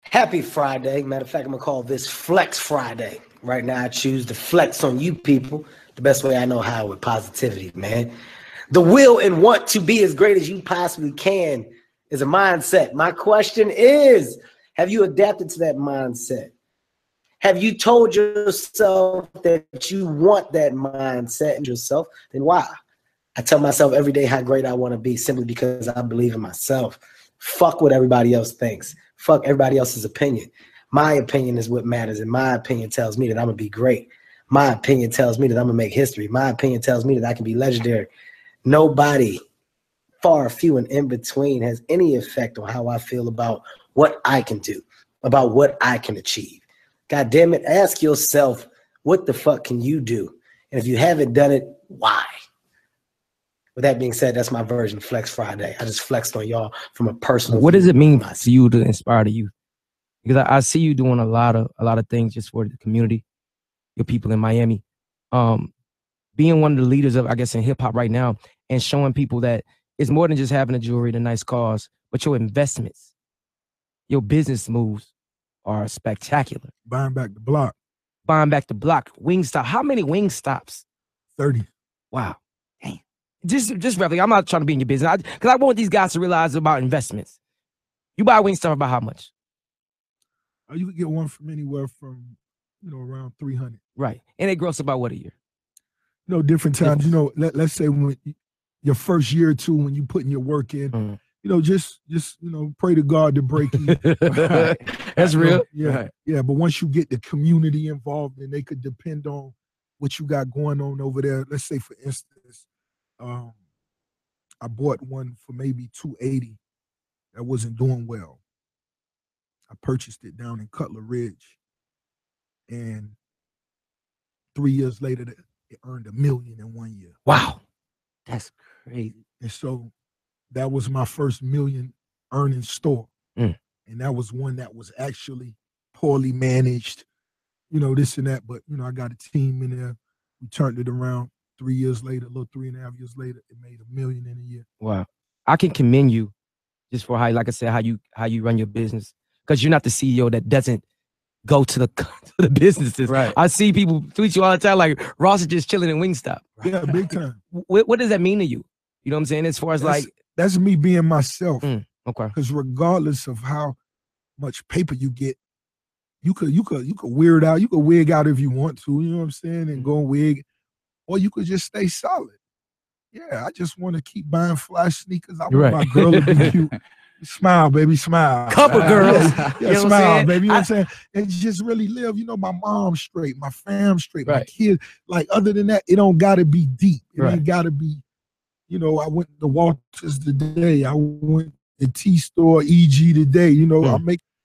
Happy Friday. Matter of fact, I'm going to call this Flex Friday. Right now, I choose to flex on you people the best way I know how, with positivity, man. The will and want to be as great as you possibly can is a mindset. My question is, have you adapted to that mindset? Have you told yourself that you want that mindset in yourself? Then why? I tell myself every day how great I want to be simply because I believe in myself. Fuck what everybody else thinks. Fuck everybody else's opinion. My opinion is what matters, and my opinion tells me that I'm going to be great. My opinion tells me that I'm going to make history. My opinion tells me that I can be legendary. Nobody, far few and in between, has any effect on how I feel about what I can do, about what I can achieve. God damn it, ask yourself, what the fuck can you do? And if you haven't done it, why? With that being said, that's my version of Flex Friday. I just flexed on y'all from a personal. What does it mean to you to inspire the youth? Because I see you doing a lot of things just for the community, your people in Miami. Being one of the leaders of, I guess, in hip hop right now, and showing people that it's more than just having a jewelry, the nice cars, but your investments, your business moves are spectacular. Buying back the block. Buying back the block. Wingstop. How many Wingstops? 30. Wow. Damn. Just roughly. I'm not trying to be in your business. Because I want these guys to realize about investments. You buy a Wingstop about how much? You could get one from anywhere from, around 300. Right. And it grows about what a year? Different times. Let's say when your first year or two, when you putting your work in, just pray to God to break you. Right. That's real. Yeah. Right. Yeah. But once you get the community involved, and they could depend on what you got going on over there. Let's say, for instance, I bought one for maybe $280 that wasn't doing well. I purchased it down in Cutler Ridge, and 3 years later, it earned $1 million in 1 year. Wow, that's crazy. And so that was my first $1 million earning store, and that was one that was actually poorly managed, this and that. But I got a team in there. We turned it around. 3 years later, a little 3.5 years later, it made $1 million in a year. Wow, I can commend you just for how, like I said, how you run your business, because you're not the CEO that doesn't go to the businesses. Right. I see people tweet you all the time like Ross is just chilling in Wingstop. Yeah, big time. What does that mean to you? You know what I'm saying? As far as that's me being myself. Okay. Because regardless of how much paper you get, you could weird out. You could wig out if you want to. You know what I'm saying? And go and wig, or you could just stay solid. Yeah, I just want to keep buying fly sneakers. I want my girl to be cute. Smile, baby, smile. Couple girls. Yeah, smile, baby. You know what I'm saying? And just really live. My mom's straight, my fam straight, my kids. Like, other than that, it don't got to be deep. It ain't got to be, I went to Walters today. I went to T-Store, EG today.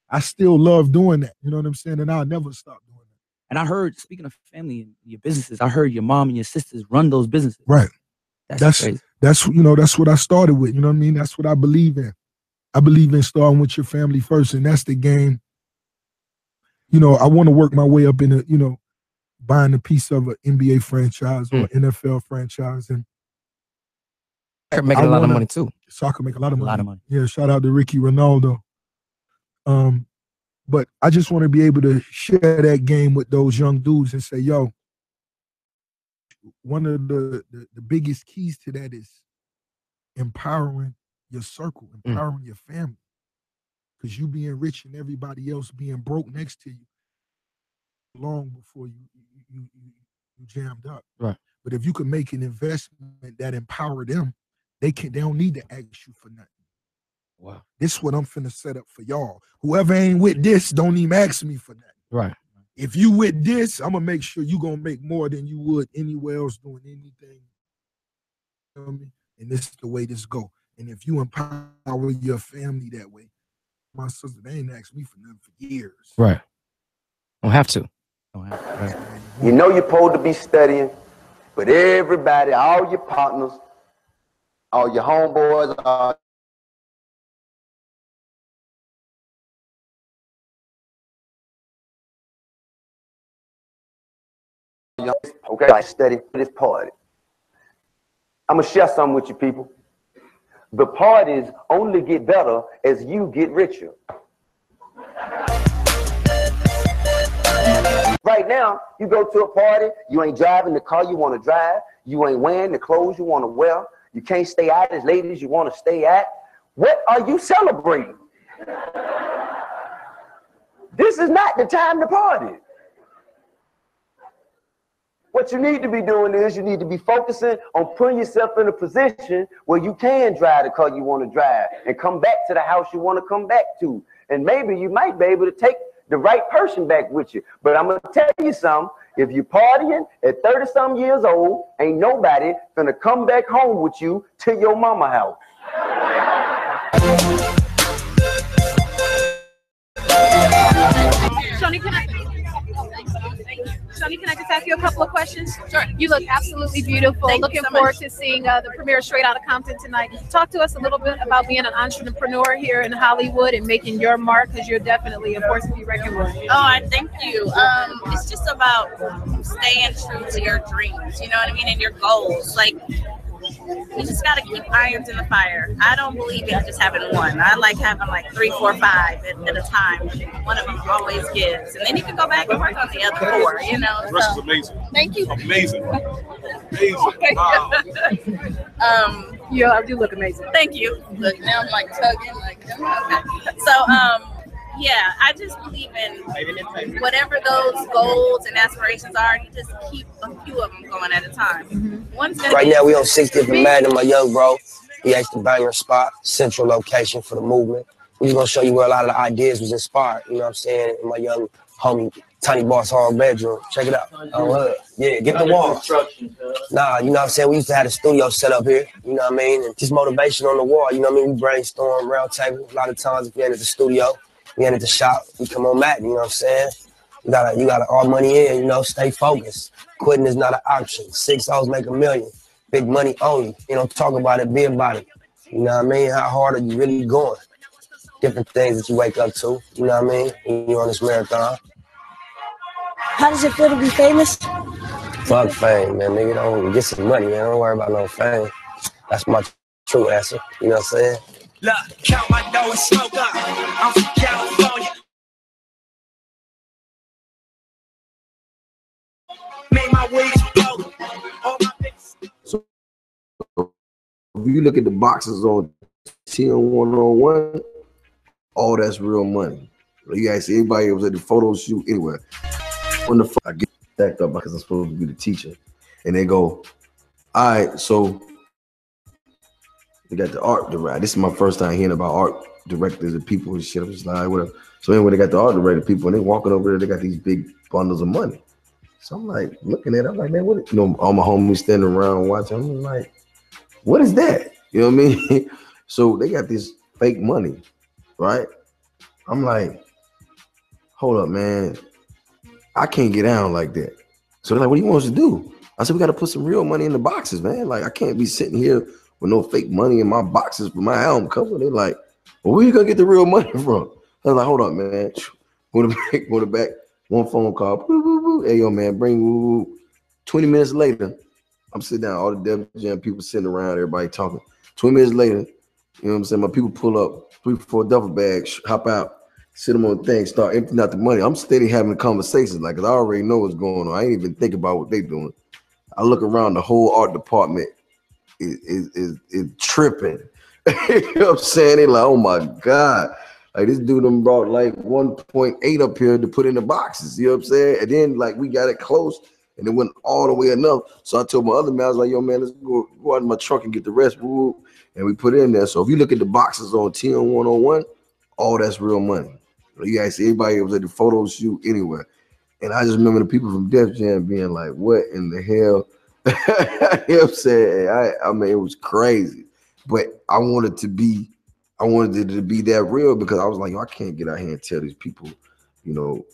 I still love doing that. You know what I'm saying? And I'll never stop doing that. And I heard, speaking of family and your businesses, I heard your mom and your sisters run those businesses. Right. That's crazy. That's what I started with. You know what I mean? That's what I believe in. I believe in starting with your family first, and that's the game. I want to work my way up in buying a piece of an NBA franchise or NFL franchise, and making a lot of money too. Soccer make a lot of money. Yeah, shout out to Ricky Ronaldo. But I just want to be able to share that game with those young dudes and say, yo, one of the biggest keys to that is empowering your circle, empowering your family. Because you being rich and everybody else being broke next to you long before you jammed up. Right. But if you could make an investment that empower them, they don't need to ask you for nothing. Wow. This is what I'm finna set up for y'all. Whoever ain't with this, don't even ask me for nothing. Right. If you with this, I'm gonna make sure you gonna make more than you would anywhere else doing anything. You know what I mean? And this is the way this go. And if you empower your family that way, my sister, they ain't asked me for nothing for years. Right. Don't have to. Right. You're supposed to be studying, but everybody, all your partners, all your homeboys, okay, I study for this party. I'm gonna share something with you people. The parties only get better as you get richer. right now, you go to a party, you ain't driving the car you want to drive, you ain't wearing the clothes you want to wear, you can't stay out as late as you want to stay at. What are you celebrating? This is not the time to party. What you need to be doing is you need to be focusing on putting yourself in a position where you can drive the car you want to drive and come back to the house you want to come back to. And maybe you might be able to take the right person back with you. But I'm going to tell you something. If you're partying at 30-some years old, ain't nobody gonna come back home with you to your mama house. Shani, can I just ask you a couple of questions? Sure. You look absolutely beautiful. Looking forward to seeing the premiere Straight Outta Compton tonight. Talk to us a little bit about being an entrepreneur here in Hollywood and making your mark, because you're definitely a force to be reckoned with. Oh, I thank you. It's just about staying true to your dreams, you know what I mean, and your goals. Like, you just got to keep irons in the fire. I don't believe in just having one. I like having like 3, 4, 5 at a time. One of them always gives. And then you can go back and work on the other 4, you know. The rest is amazing. Thank you. Amazing. Amazing. Wow. You look amazing. Thank you. Look, now I'm like tugging. Like, okay. So, yeah, I just believe in whatever those goals and aspirations are, you just keep a few of them going at a time. Right now, we on 60th and Madden, my young bro. He asked the banger spot, central location for the movement. We're just gonna show you where a lot of the ideas was inspired, you know what I'm saying, in my young homie, Tiny Boss Hall bedroom. Check it out. Yeah, get the wall. Nah, you know what I'm saying, we used to have a studio set up here, you know what I mean, and just motivation on the wall, you know what I mean, we brainstorm, round table. A lot of times if we ain't at the studio, we ain't at the shop, we come on Madden, you know what I'm saying? You gotta all money in, you know, stay focused. Quitting is not an option. 6 hours make $1 million. Big money only. You know, talk about it, be about it. You know what I mean? How hard are you really going? Different things that you wake up to, you know what I mean? When you're on this marathon. How does it feel to be famous? Fuck fame, man. Nigga, don't get some money, man. Don't worry about no fame. That's my true answer. You know what I'm saying? Look, count my dough and smoke up. I'm from California. Made my way explode. So if you look at the boxes on 10-1-on-1, all that's real money. You ask anybody who was at the photo shoot anywhere. When the fuck I get stacked up because I'm supposed to be the teacher, and they go, all right, so they got the art director. This is my first time hearing about art directors and people and shit. I'm just like, whatever. So anyway, they got the art director people, and they walking over there. They got these big bundles of money. So I'm like looking at it. I'm like, man, what? You know, all my homies standing around watching. I'm like, what is that? You know what I mean? So they got this fake money, right? I'm like, hold up, man. I can't get down like that. So they're like, what do you want us to do? I said, we got to put some real money in the boxes, man. Like, I can't be sitting here with no fake money in my boxes for my album cover. They're like, well, where you gonna get the real money from? I was like, hold up, man. Go to back. One phone call. Boo, boo, boo. Hey, yo, man, bring woo, woo. 20 minutes later, I'm sitting down, all the Def Jam people sitting around, everybody talking. 20 minutes later, you know what I'm saying? My people pull up 3 or 4 duffel bags, hop out, sit them on the thing, start emptying out the money. I'm steady having conversations, like, cause I already know what's going on. I ain't even think about what they doing. I look around, the whole art department is tripping. You know what I'm saying? They like, oh my God. Like, this dude done brought like 1.8 up here to put in the boxes. You know what I'm saying? And then like we got it close and it went all the way enough. So I told my other man, I was like, yo, man, let's go out in my truck and get the rest. Woo. And we put it in there. So if you look at the boxes on 10-1-on-1, all that's real money. You ask anybody who was at the photo shoot anywhere. And I just remember the people from Def Jam being like, what in the hell? You know what I'm saying? I mean, it was crazy. But I wanted it to be that real because I was like, yo, I can't get out here and tell these people, you know,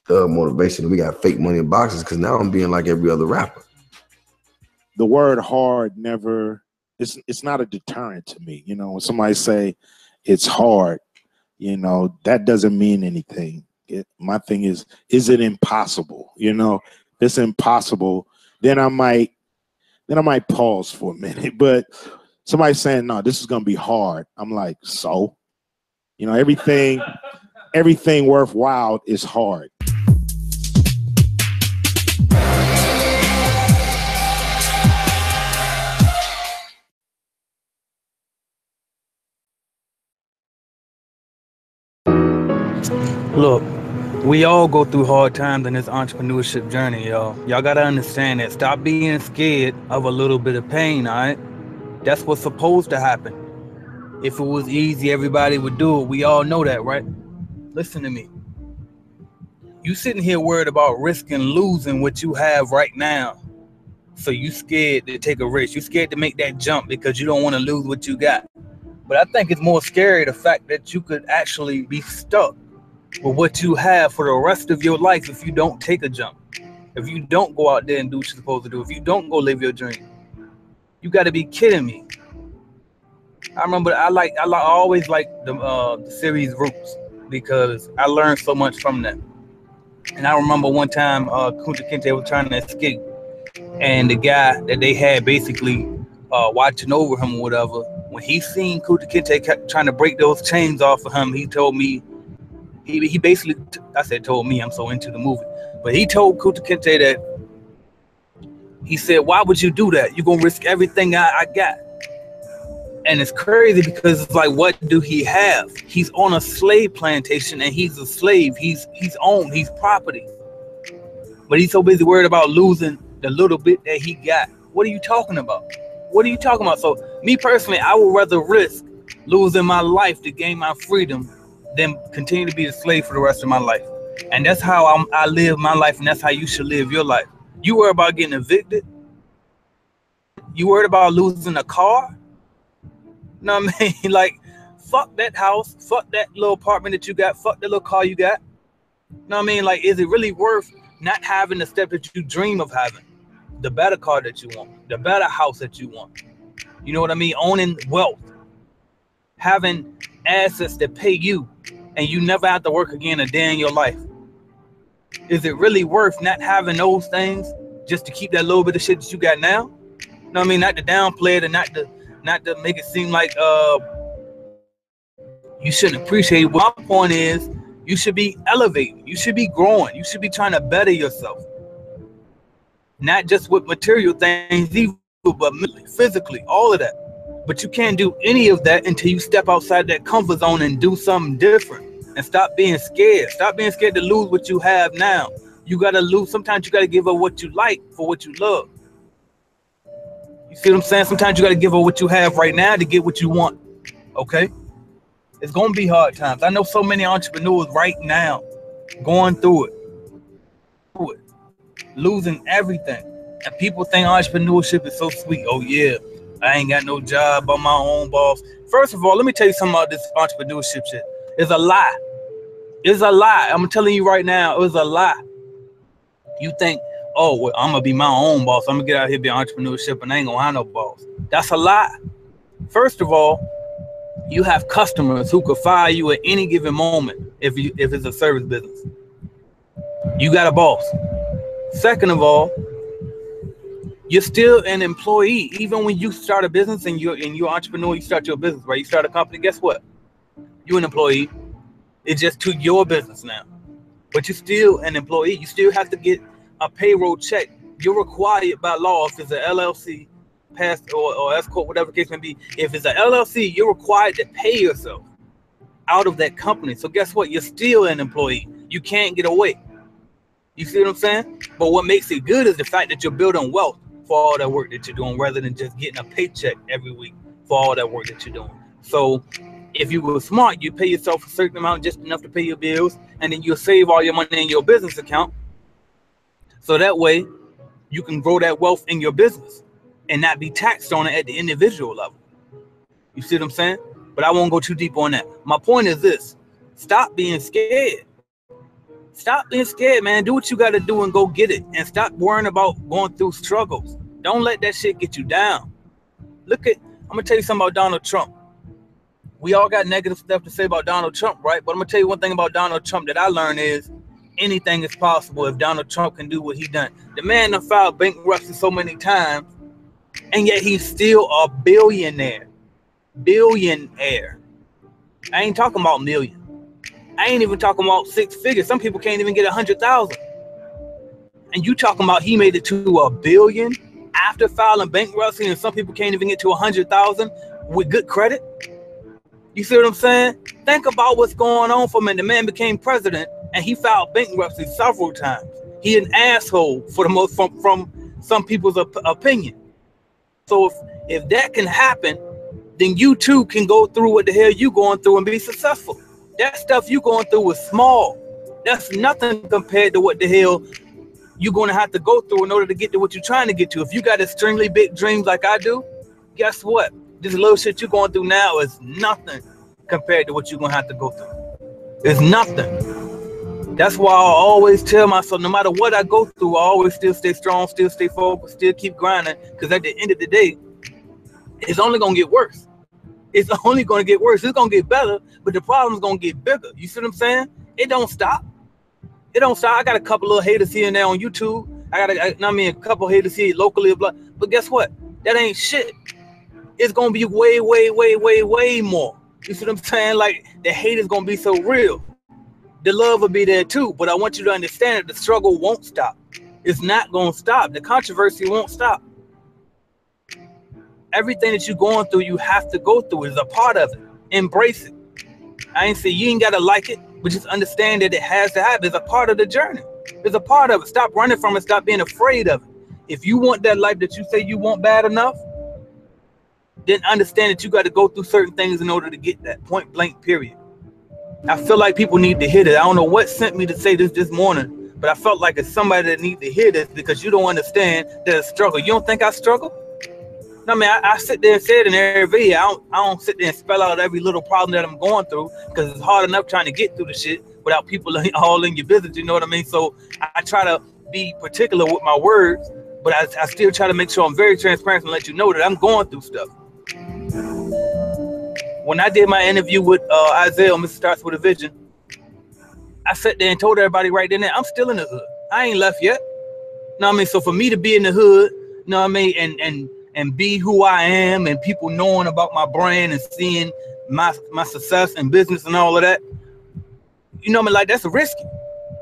motivation. We got fake money in boxes because now I'm being like every other rapper. The word hard never, it's not a deterrent to me. You know, when somebody say it's hard, you know, that doesn't mean anything. My thing is it impossible? You know, if it's impossible, then I might pause for a minute. But somebody saying, no, this is gonna be hard. I'm like, so, you know, everything worthwhile is hard. Look, we all go through hard times in this entrepreneurship journey, y'all. Y'all gotta understand that. Stop being scared of a little bit of pain, all right? That's what's supposed to happen. If it was easy, everybody would do it. We all know that, right? Listen to me. You sitting here worried about risking losing what you have right now. So you scared to take a risk. You scared to make that jump because you don't want to lose what you got. But I think it's more scary the fact that you could actually be stuck with what you have for the rest of your life if you don't take a jump. If you don't go out there and do what you're supposed to do. If you don't go live your dream. You got to be kidding me. I remember I always liked the series Roots because I learned so much from that. And I remember one time Kunta Kinte was trying to escape, and the guy that they had basically watching over him or whatever, when he seen Kunta Kinte trying to break those chains off of him, he told me, he basically, I said told me, I'm so into the movie, but he told Kunta Kinte that, he said, why would you do that? You're going to risk everything I got. And it's crazy because it's like, what do he have? He's on a slave plantation and he's a slave. He's owned. He's property. But he's so busy worried about losing the little bit that he got. What are you talking about? What are you talking about? So me personally, I would rather risk losing my life to gain my freedom than continue to be a slave for the rest of my life. And that's how I live my life, and that's how you should live your life. You worry about getting evicted? You worried about losing a car? You know what I mean? Like, fuck that house, fuck that little apartment that you got, fuck that little car you got. You know what I mean? Like, is it really worth not having the step that you dream of having? The better car that you want, the better house that you want. You know what I mean? Owning wealth, having assets that pay you, and you never have to work again a day in your life. Is it really worth not having those things just to keep that little bit of shit that you got now? You know what I mean? Not to downplay it and not to make it seem like you shouldn't appreciate it. My point is, you should be elevating. You should be growing. You should be trying to better yourself. Not just with material things, even, but mentally, physically, all of that. But you can't do any of that until you step outside that comfort zone and do something different. And stop being scared. Stop being scared to lose what you have now. You got to lose. Sometimes you got to give up what you like for what you love. You see what I'm saying? Sometimes you got to give up what you have right now to get what you want. Okay? It's going to be hard times. I know so many entrepreneurs right now going through it, losing everything. And people think entrepreneurship is so sweet. Oh, yeah, I ain't got no job, I'm my own boss. First of all, let me tell you something about this entrepreneurship shit. It's a lie. It's a lie. I'm telling you right now, it's a lie. You think, oh, well, I'm going to be my own boss. I'm going to get out here and be entrepreneurship and I ain't going to have no boss. That's a lie. First of all, you have customers who could fire you at any given moment if it's a service business. You got a boss. Second of all, you're still an employee. Even when you start a business and you're an entrepreneur, you start your business, right? You start a company, guess what? You're an employee. It's just to your business now. But you're still an employee. You still have to get a payroll check. You're required by law, if it's an LLC, past or S corp, whatever the case may be. If it's an LLC, you're required to pay yourself out of that company. So guess what? You're still an employee. You can't get away. You see what I'm saying? But what makes it good is the fact that you're building wealth for all that work that you're doing, rather than just getting a paycheck every week for all that work that you're doing. So if you were smart, you pay yourself a certain amount, just enough to pay your bills, and then you'll save all your money in your business account. So that way you can grow that wealth in your business and not be taxed on it at the individual level. You see what I'm saying? But I won't go too deep on that. My point is this: stop being scared. Stop being scared, man. Do what you got to do and go get it. And stop worrying about going through struggles. Don't let that shit get you down. I'm going to tell you something about Donald Trump. We all got negative stuff to say about Donald Trump, right? But I'm going to tell you one thing about Donald Trump that I learned is anything is possible if Donald Trump can do what he done. The man done filed bankruptcy so many times, and yet he's still a billionaire. Billionaire. I ain't talking about million. I ain't even talking about six figures. Some people can't even get 100,000. And you talking about he made it to $1 billion after filing bankruptcy, and some people can't even get to 100,000 with good credit. You see what I'm saying? Think about what's going on for him. The man became president and he filed bankruptcy several times. He an asshole for the most from some people's opinion. So if that can happen, then you too can go through what the hell you going through and be successful. That stuff you going through is small. That's nothing compared to what the hell you're going to have to go through in order to get to what you're trying to get to. If you got extremely big dreams like I do, guess what? This little shit you're going through now is nothing compared to what you're going to have to go through. It's nothing. That's why I always tell myself, no matter what I go through, I always still stay strong, still stay focused, still keep grinding. Because at the end of the day, it's only going to get worse. It's only going to get worse. It's going to get better, but the problem's going to get bigger. You see what I'm saying? It don't stop. It don't stop. I got a couple little haters here and there on YouTube. I mean, a couple haters here locally. But guess what? That ain't shit. It's going to be way, way, way, way, way more. You see what I'm saying? Like, the hate is going to be so real. The love will be there too. But I want you to understand that the struggle won't stop. It's not going to stop. The controversy won't stop. Everything that you're going through, you have to go through. It's a part of it. Embrace it. I ain't say you ain't got to like it, but just understand that it has to happen. It's a part of the journey. It's a part of it. Stop running from it. Stop being afraid of it. If you want that life that you say you want bad enough, then understand that you got to go through certain things in order to get that, point blank, period. I feel like people need to hear that. I don't know what sent me to say this morning, but I felt like it's somebody that needs to hear this because you don't understand that it's a struggle. You don't think I struggle? No, I mean, I sit there and say it in every video. I don't sit there and spell out every little problem that I'm going through because it's hard enough trying to get through the shit without people all in your business, you know what I mean? So I try to be particular with my words, but I still try to make sure I'm very transparent and let you know that I'm going through stuff. When I did my interview with Isaiah, Mr. Starts With A Vision, I sat there and told everybody right then and there, I'm still in the hood. I ain't left yet. Know what I mean? So for me to be in the hood, know what I mean, and be who I am and people knowing about my brand and seeing my success and business and all of that, you know what I mean? Like, that's risky.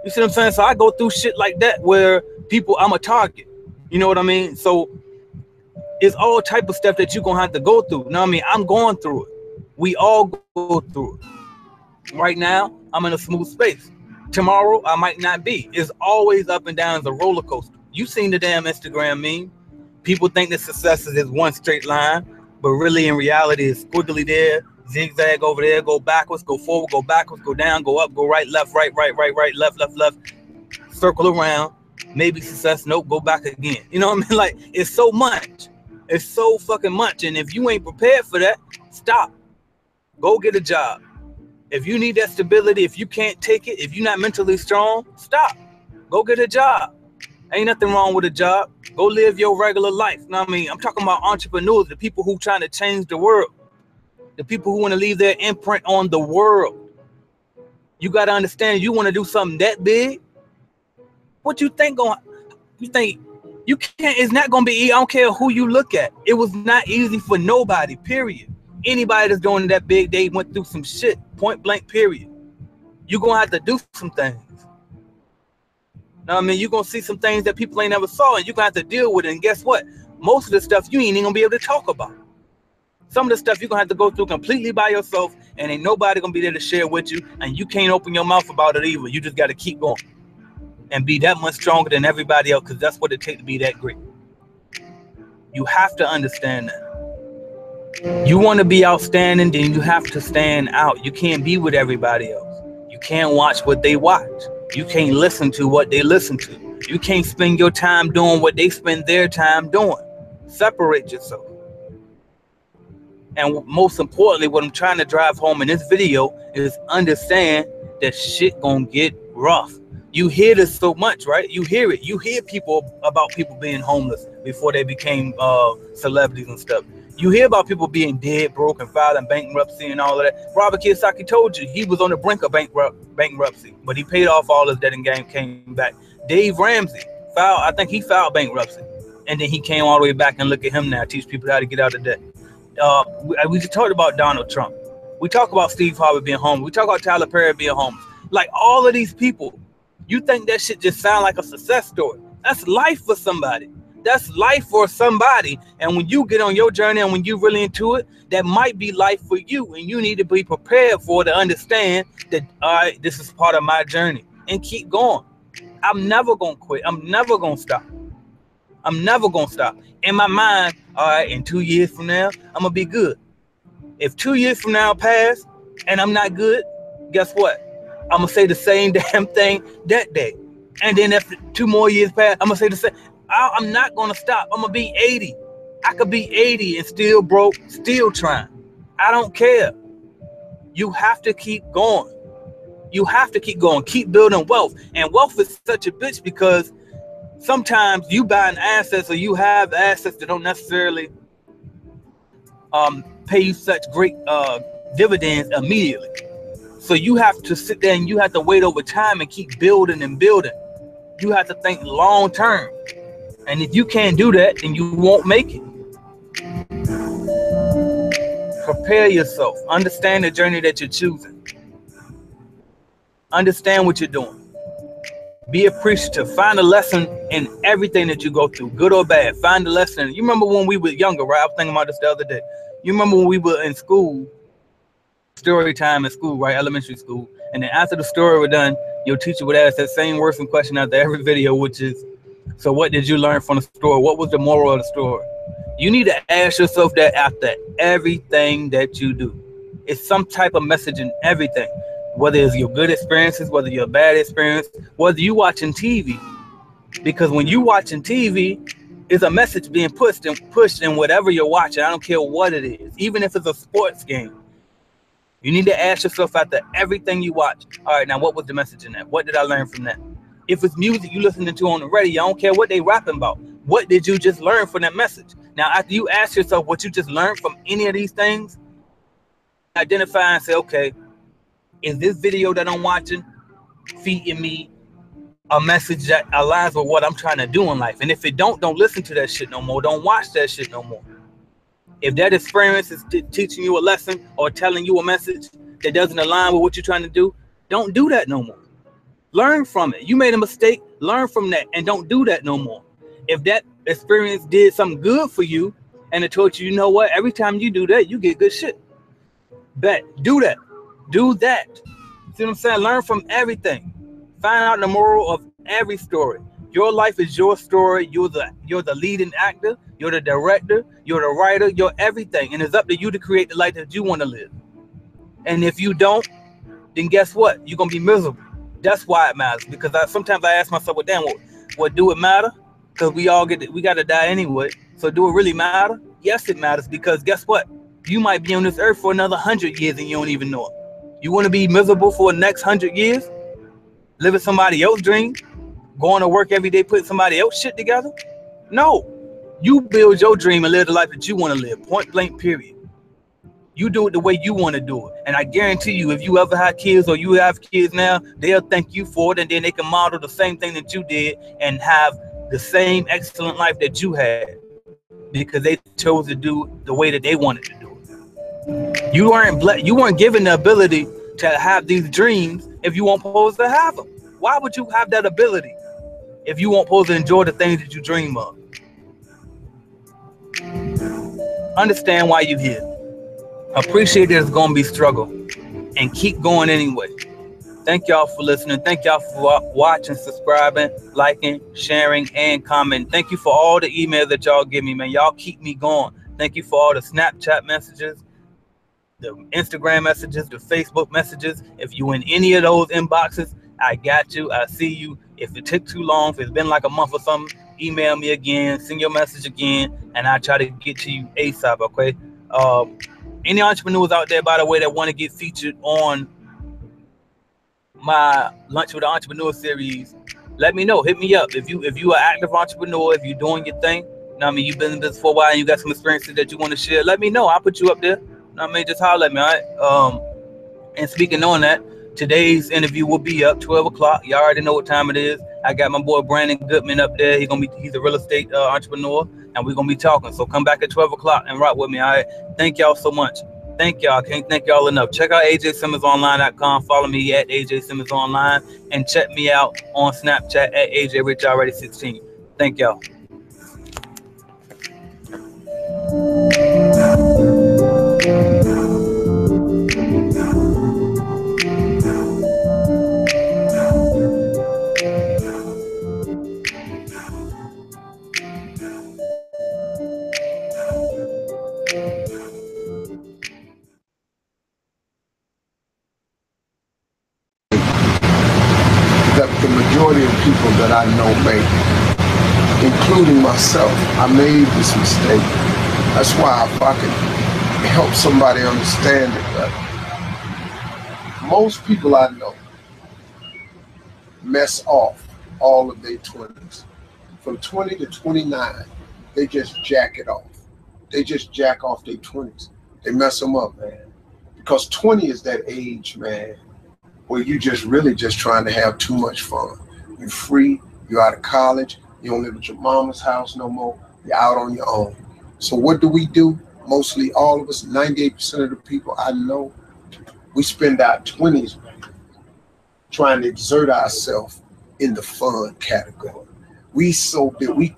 You see what I'm saying? So I go through shit like that where people, I'm a target. You know what I mean? So it's all type of stuff that you're going to have to go through. You know what I mean? I'm going through it. We all go through it. Right now, I'm in a smooth space. Tomorrow, I might not be. It's always up and down. It's a roller coaster. You seen the damn Instagram meme. People think that success is one straight line, but really in reality it's squiggly there, zigzag over there, go backwards, go forward, go backwards, go down, go up, go right, left, right, left, circle around, maybe success, nope, go back again. You know what I mean? Like, it's so much. It's so fucking much. And if you ain't prepared for that, stop. Go get a job. If you need that stability, if you can't take it, if you're not mentally strong, stop. Go get a job. Ain't nothing wrong with a job. Go live your regular life. You know what I mean? I'm talking about entrepreneurs, the people who trying to change the world, the people who want to leave their imprint on the world. You got to understand, you want to do something that big. What you think you can't, it's not going to be easy. I don't care who you look at. It was not easy for nobody, period. Anybody that's doing that big, they went through some shit, point blank, period. You're going to have to do some things. Know what I mean? You're going to see some things that people ain't never saw, and you're going to have to deal with it. And guess what? Most of the stuff you ain't even going to be able to talk about. Some of the stuff you're going to have to go through completely by yourself, and ain't nobody going to be there to share with you, and you can't open your mouth about it either. You just got to keep going and be that much stronger than everybody else, because that's what it takes to be that great. You have to understand that. You want to be outstanding, then you have to stand out. You can't be with everybody else. You can't watch what they watch. You can't listen to what they listen to. You can't spend your time doing what they spend their time doing. Separate yourself. And most importantly, what I'm trying to drive home in this video is understand that shit gonna get rough. You hear this so much, right? You hear it. You hear about people being homeless before they became celebrities and stuff. You hear about people being dead, broke, and filing bankruptcy and all of that. Robert Kiyosaki told you he was on the brink of bankruptcy, but he paid off all his debt and came back. Dave Ramsey I think he filed bankruptcy, and then he came all the way back, and look at him now, teach people how to get out of debt. We just talked about Donald Trump. We talk about Steve Harvey being homeless. We talk about Tyler Perry being homeless. Like, all of these people, you think that shit just sound like a success story. That's life for somebody. That's life for somebody. And when you get on your journey and when you really into it, that might be life for you. And you need to be prepared for it to understand that, all right, this is part of my journey. And keep going. I'm never going to quit. I'm never going to stop. I'm never going to stop. In my mind, all right, in 2 years from now, I'm going to be good. If 2 years from now pass and I'm not good, guess what? I'm going to say the same damn thing that day. And then after 2 more years pass, I'm going to say the same. I'm not going to stop. I'm going to be 80. I could be 80 and still broke, still trying. I don't care. You have to keep going. You have to keep going. Keep building wealth. And wealth is such a bitch because sometimes you buying assets or you have assets that don't necessarily pay you such great dividends immediately. So you have to sit there and you have to wait over time and keep building and building. You have to think long term. And if you can't do that, then you won't make it. Prepare yourself. Understand the journey that you're choosing. Understand what you're doing. Be appreciative. Find a lesson in everything that you go through, good or bad. Find a lesson. You remember when we were younger, right? I was thinking about this the other day. You remember when we were in school, story time in school, right? Elementary school. And then after the story was done, your teacher would ask that same worrisome question after every video, which is, so what did you learn from the story? What was the moral of the story? You need to ask yourself that after everything that you do. It's some type of message in everything. Whether it's your good experiences, whether your bad experience, whether you watching TV. Because when you watching TV, it's a message being pushed in whatever you're watching. I don't care what it is. Even if it's a sports game. You need to ask yourself after everything you watch. All right, now what was the message in that? What did I learn from that? If it's music you listening to on the radio, I don't care what they rapping about. What did you just learn from that message? Now, after you ask yourself what you just learned from any of these things, identify and say, okay, is this video that I'm watching feeding me a message that aligns with what I'm trying to do in life? And if it don't listen to that shit no more. Don't watch that shit no more. If that experience is teaching you a lesson or telling you a message that doesn't align with what you're trying to do, don't do that no more. Learn from it. You made a mistake, learn from that, and don't do that no more. If that experience did something good for you and it told you, you know what, every time you do that, you get good shit. Bet, do that. Do that. See what I'm saying? Learn from everything. Find out the moral of every story. Your life is your story. You're the leading actor. You're the director. You're the writer. You're everything. And it's up to you to create the life that you want to live. And if you don't, then guess what? You're going to be miserable. That's why it matters. Because sometimes I ask myself, well, damn, what do it matter? Because we got to die anyway. So do it really matter? Yes, it matters. Because guess what? You might be on this earth for another 100 years and you don't even know it. You want to be miserable for the next 100 years? Living somebody else's dream? Going to work every day, putting somebody else's shit together? No. You build your dream and live the life that you want to live. Point blank, period. You do it the way you want to do it. And I guarantee you, if you ever had kids or you have kids now, they'll thank you for it. And then they can model the same thing that you did and have the same excellent life that you had. Because they chose to do the way that they wanted to do it. You weren't given the ability to have these dreams if you weren't supposed to have them. Why would you have that ability if you weren't supposed to enjoy the things that you dream of? Understand why you're here. Appreciate there's going to be struggle. And keep going anyway. Thank y'all for listening. Thank y'all for watching, subscribing, liking, sharing, and commenting. Thank you for all the emails that y'all give me, man. Y'all keep me going. Thank you for all the Snapchat messages, the Instagram messages, the Facebook messages. If you in any of those inboxes, I got you. I see you. If it took too long, if it's been like a month or something, email me again, send your message again, and I'll try to get to you ASAP, okay? Any entrepreneurs out there, by the way, that want to get featured on my Lunch with the Entrepreneur series, let me know. Hit me up. If you are an active entrepreneur, if you're doing your thing, you know what I mean, you've been in business for a while and you got some experiences that you want to share, let me know. I'll put you up there. You know what I mean? Just holler at me, all right? And speaking on that, today's interview will be up 12 o'clock. Y'all already know what time it is. I got my boy Brandon Goodman up there. He's a real estate entrepreneur, and we're gonna be talking. So come back at 12 o'clock and rock with me. All right. Thank y'all so much. Thank y'all. Can't thank y'all enough. Check out AJSimmonsOnline.com. Follow me at AJ Simmons Online, and check me out on Snapchat at AJ Rich Already 16. Thank y'all. majority of people that I know make it, including myself. I made this mistake. That's why if I could help somebody understand it better. Most people I know mess off all of their 20s. From 20 to 29, they just jack it off. They just jack off their 20s. They mess them up, man. Because 20 is that age, man, where you just really just trying to have too much fun. You're free, you're out of college, you don't live at your mama's house no more, you're out on your own. So what do? Mostly all of us, 98% of the people I know, we spend our 20s trying to exert ourselves in the fun category. We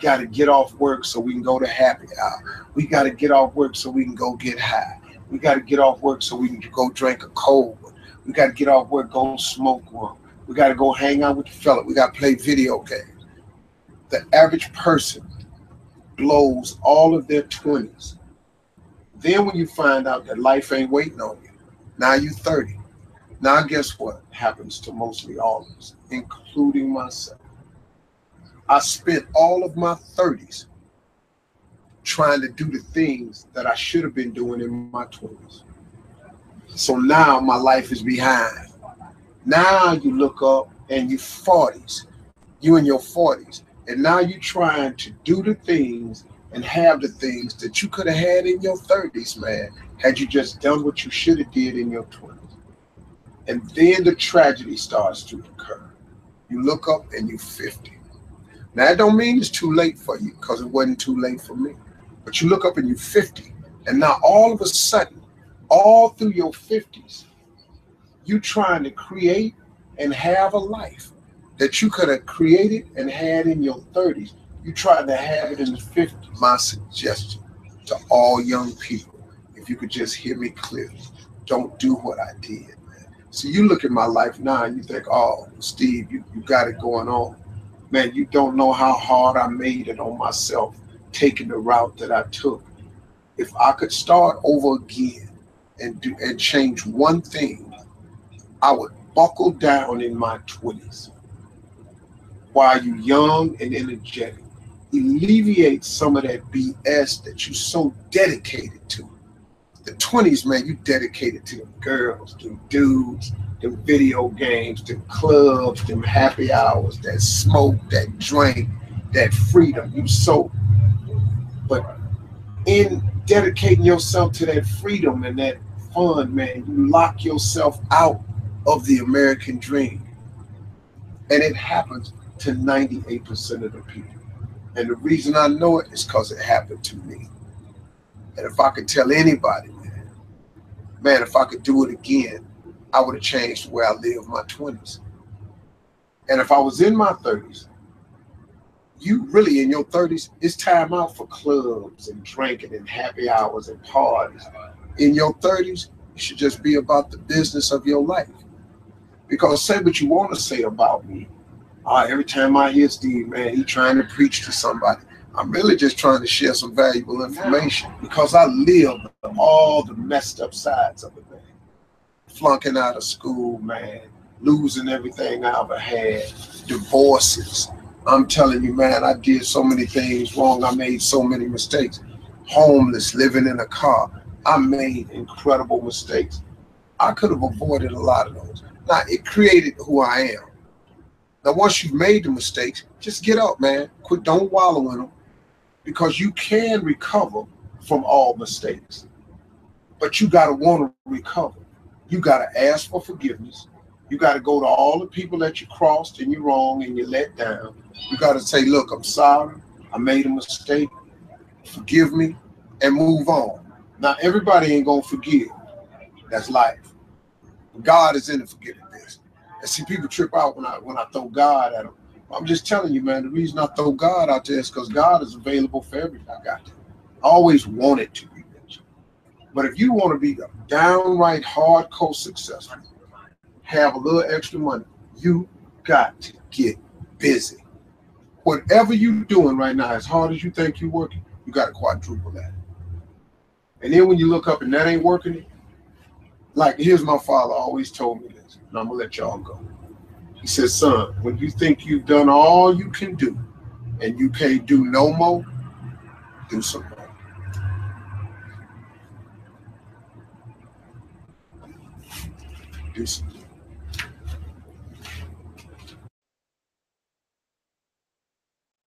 got to get off work so we can go to happy hour. We got to get off work so we can go get high. We got to get off work so we can go drink a cold one. We got to get off work, go smoke one. We got to go hang out with the fella. We got to play video games. The average person blows all of their 20s. Then when you find out that life ain't waiting on you, now you're 30. Now guess what happens to mostly all of us, including myself? I spent all of my 30s trying to do the things that I should have been doing in my 20s. So now my life is behind. Now you look up and you're 40s, you in your 40s, and now you're trying to do the things and have the things that you could have had in your 30s, man, had you just done what you should have did in your 20s. And then the tragedy starts to occur. You look up and you're 50. Now, that don't mean it's too late for you, because it wasn't too late for me. But you look up and you're 50, and now all of a sudden, all through your 50s, you trying to create and have a life that you could have created and had in your 30s. You trying to have it in the 50s. My suggestion to all young people, if you could just hear me clearly, don't do what I did, man. So you look at my life now and you think, oh, Steve, you got it going on. Man, you don't know how hard I made it on myself, taking the route that I took. If I could start over again and change one thing, I would buckle down in my 20s while you're young and energetic. Alleviate some of that BS that you're so dedicated to. The 20s, man, you dedicated to them girls, them dudes, them video games, them clubs, them happy hours, that smoke, that drink, that freedom. But in dedicating yourself to that freedom and that fun, man, you lock yourself out of the American dream. And it happens to 98% of the people. And the reason I know it is because it happened to me. And if I could tell anybody, man, if I could do it again, I would have changed the way I lived my 20s. And if I was in my 30s, you really in your 30s, it's time out for clubs and drinking and happy hours and parties. In your 30s, it should just be about the business of your life. Because say what you want to say about me. Every time I hear Steve, man, he trying to preach to somebody. I'm really just trying to share some valuable information because I lived all the messed up sides of it, man. Flunking out of school, man, losing everything I ever had, divorces. I'm telling you, man, I did so many things wrong. I made so many mistakes. Homeless, living in a car. I made incredible mistakes. I could have avoided a lot of those. Now, it created who I am. Now, once you've made the mistakes, just get up, man. Quit, don't wallow in them, because you can recover from all mistakes. But you got to want to recover. You got to ask for forgiveness. You got to go to all the people that you crossed and you're wrong and you let down. You got to say, look, I'm sorry. I made a mistake. Forgive me and move on. Now, everybody ain't going to forgive. That's life. God is in the forgiving business. And see, people trip out when I throw God at them. I'm just telling you, man, the reason I throw God out there is because God is available for everybody. I always wanted to be rich. But if you want to be downright hardcore successful, have a little extra money, you got to get busy. Whatever you're doing right now, as hard as you think you're working, you got to quadruple that. And then when you look up and that ain't working, like here's my father always told me this, and I'm going to let y'all go. He said, son, when you think you've done all you can do and you can't do no more, do some more. Do some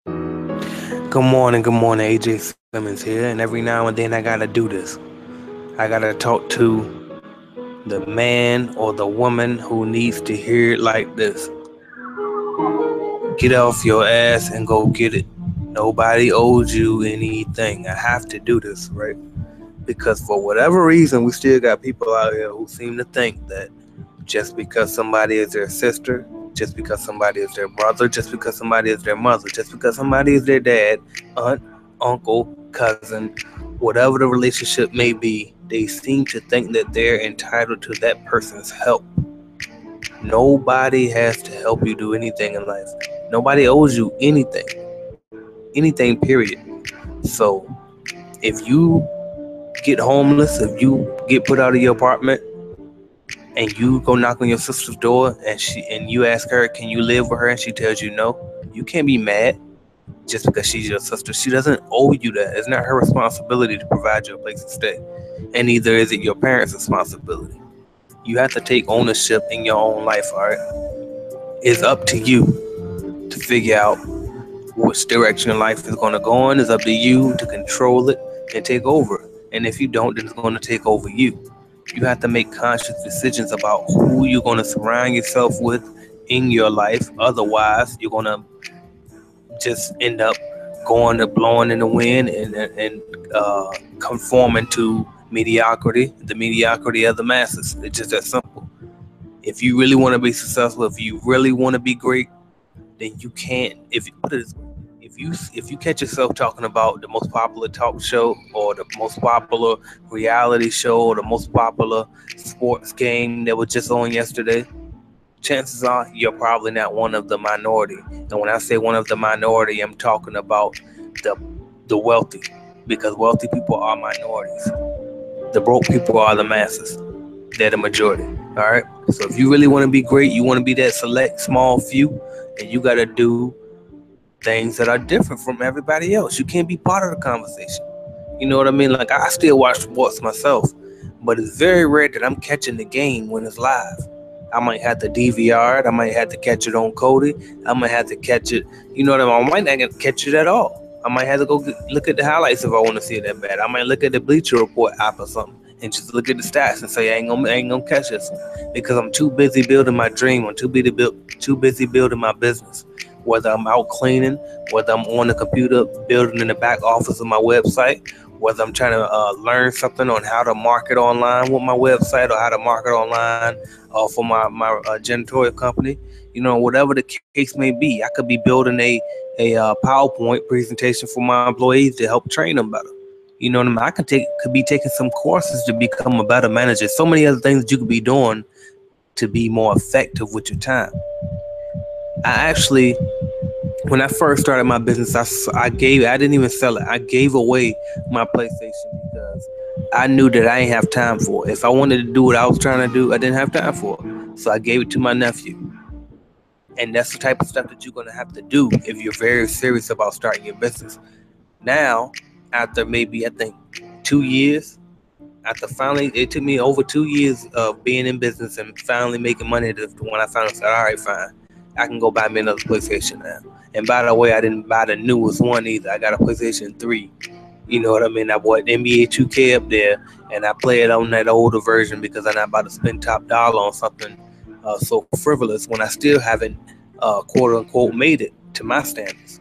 more. Good morning, AJ Simmons here, and every now and then I gotta do this. I gotta talk to the man or the woman who needs to hear it like this. Get off your ass and go get it. Nobody owes you anything. I have to do this, right? Because for whatever reason, we still got people out here who seem to think that just because somebody is their sister, just because somebody is their brother, just because somebody is their mother, just because somebody is their dad, aunt, uncle, cousin, whatever the relationship may be, they seem to think that they're entitled to that person's help. Nobody has to help you do anything in life. Nobody owes you anything. Anything, period. So if you get homeless, if you get put out of your apartment and you go knock on your sister's door and you ask her, can you live with her? And she tells you no, you can't be mad just because she's your sister. She doesn't owe you that. It's not her responsibility to provide you a place to stay. And neither is it your parents' responsibility. You have to take ownership in your own life, all right? It's up to you to figure out which direction life is going to go in. It's up to you to control it and take over. And if you don't, then it's going to take over you. You have to make conscious decisions about who you're going to surround yourself with in your life. Otherwise, you're going to just end up going to blowing in the wind and conforming to mediocrity, the mediocrity of the masses. It's just that simple. If you really want to be successful, if you really want to be great, then you can't. If you put it this way, if you catch yourself talking about the most popular talk show or the most popular reality show or the most popular sports game that was just on yesterday, chances are you're probably not one of the minority. And when I say one of the minority, I'm talking about the wealthy, because wealthy people are minorities. The broke people are the masses. They're the majority. All right. So if you really want to be great, you want to be that select small few, and you got to do things that are different from everybody else. You can't be part of the conversation. You know what I mean? Like, I still watch sports myself, but it's very rare that I'm catching the game when it's live. I might have to DVR it. I might have to catch it on Cody. I might have to catch it. You know what I mean? I might not get to catch it at all. I might have to go look at the highlights if I want to see it that bad. I might look at the Bleacher Report app or something and just look at the stats and say I ain't gonna catch this one, because I'm too busy building my dream. I'm too busy building my business. Whether I'm out cleaning, whether I'm on the computer building in the back office of my website, whether I'm trying to learn something on how to market online with my website or how to market online for my janitorial company, you know, whatever the case may be, I could be building a PowerPoint presentation for my employees to help train them better. You know what I mean? I could be taking some courses to become a better manager. So many other things that you could be doing to be more effective with your time. I actually, when I first started my business, I didn't even sell it. I gave away my PlayStation because I knew that I didn't have time for it. If I wanted to do what I was trying to do, I didn't have time for it. So I gave it to my nephew. And that's the type of stuff that you're going to have to do if you're very serious about starting your business. Now, after maybe, I think, 2 years, it took me over 2 years of being in business and finally making money when I finally said, all right, fine, I can go buy me another PlayStation now. And by the way, I didn't buy the newest one either. I got a PlayStation 3. You know what I mean? I bought NBA 2K up there, and I play it on that older version because I'm not about to spend top dollar on something so frivolous when I still haven't, quote unquote, made it to my standards.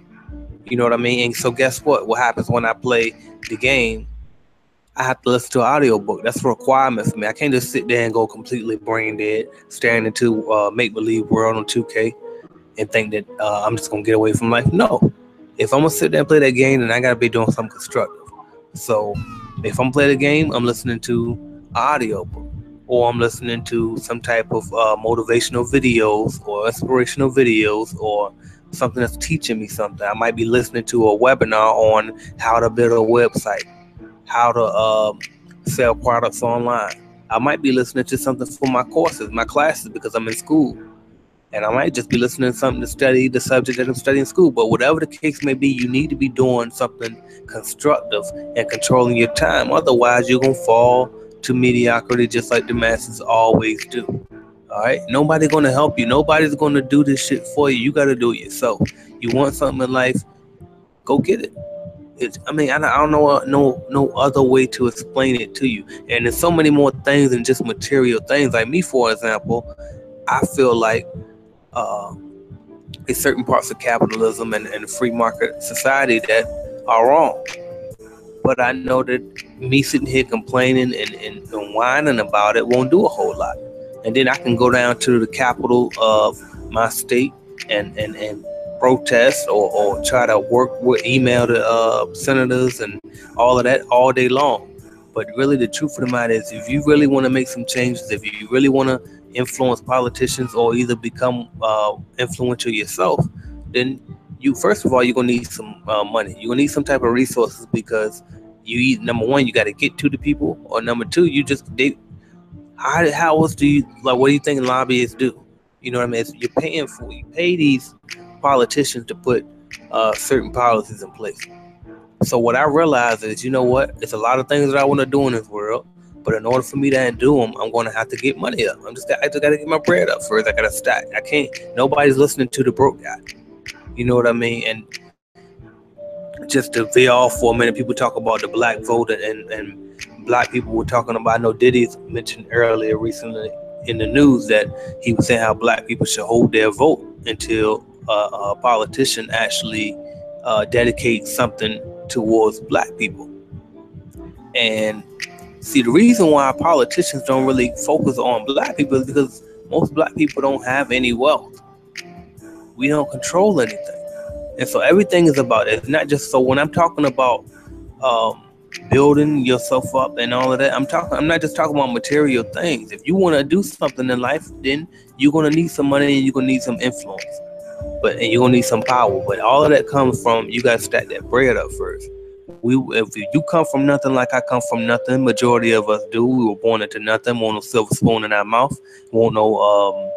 You know what I mean? And so guess what? What happens when I play the game? I have to listen to an audiobook. That's a requirement for me. I can't just sit there and go completely brain dead, staring into make-believe world on 2K and think that I'm just going to get away from life. No. If I'm going to sit there and play that game, then I got to be doing something constructive. So if I'm playing the game, I'm listening to an audiobook, or I'm listening to some type of motivational videos or inspirational videos or something that's teaching me something. I might be listening to a webinar on how to build a website, how to sell products online. I might be listening to something for my courses, my classes, because I'm in school. And I might just be listening to something to study the subject that I'm studying in school. But whatever the case may be, you need to be doing something constructive and controlling your time. Otherwise, you're going to fall to mediocrity just like the masses always do. All right? Nobody's going to help you. Nobody's going to do this shit for you. You got to do it yourself. You want something in life, go get it. I don't know no other way to explain it to you. And there's so many more things than just material things. Like me, for example, I feel like there's certain parts of capitalism and free market society that are wrong. But I know that me sitting here complaining and whining about it won't do a whole lot. And then I can go down to the capital of my state and protest or try to work with email to senators and all of that all day long. But really the truth of the matter is, if you really want to make some changes, if you really want to influence politicians or either become influential yourself, then you, first of all, you're gonna need some money. You're gonna need some type of resources, because number one, you got to get to the people, or number two, how else do you, like, what do you think lobbyists do? You know what I mean? You pay these politicians to put certain policies in place. So what I realize is, you know what? It's a lot of things that I want to do in this world, but in order for me to do them, I'm going to have to get money up. I just got to get my bread up first. I got to stack. I can't. Nobody's listening to the broke guy. You know what I mean? And just to veer off for a minute, people talk about the black vote and black people were talking about. I know Diddy's mentioned earlier recently in the news that he was saying how black people should hold their vote until a politician actually dedicates something towards black people. And see, the reason why politicians don't really focus on black people is because most black people don't have any wealth. We don't control anything. And so everything is about it. It's not just, so when I'm talking about building yourself up and all of that, I'm not just talking about material things. If you want to do something in life, then you're going to need some money and you're going to need some influence. And you're going to need some power. But all of that comes from, you got to stack that bread up first. If you come from nothing like I come from nothing, majority of us do. We were born into nothing, won't no silver spoon in our mouth, won't no,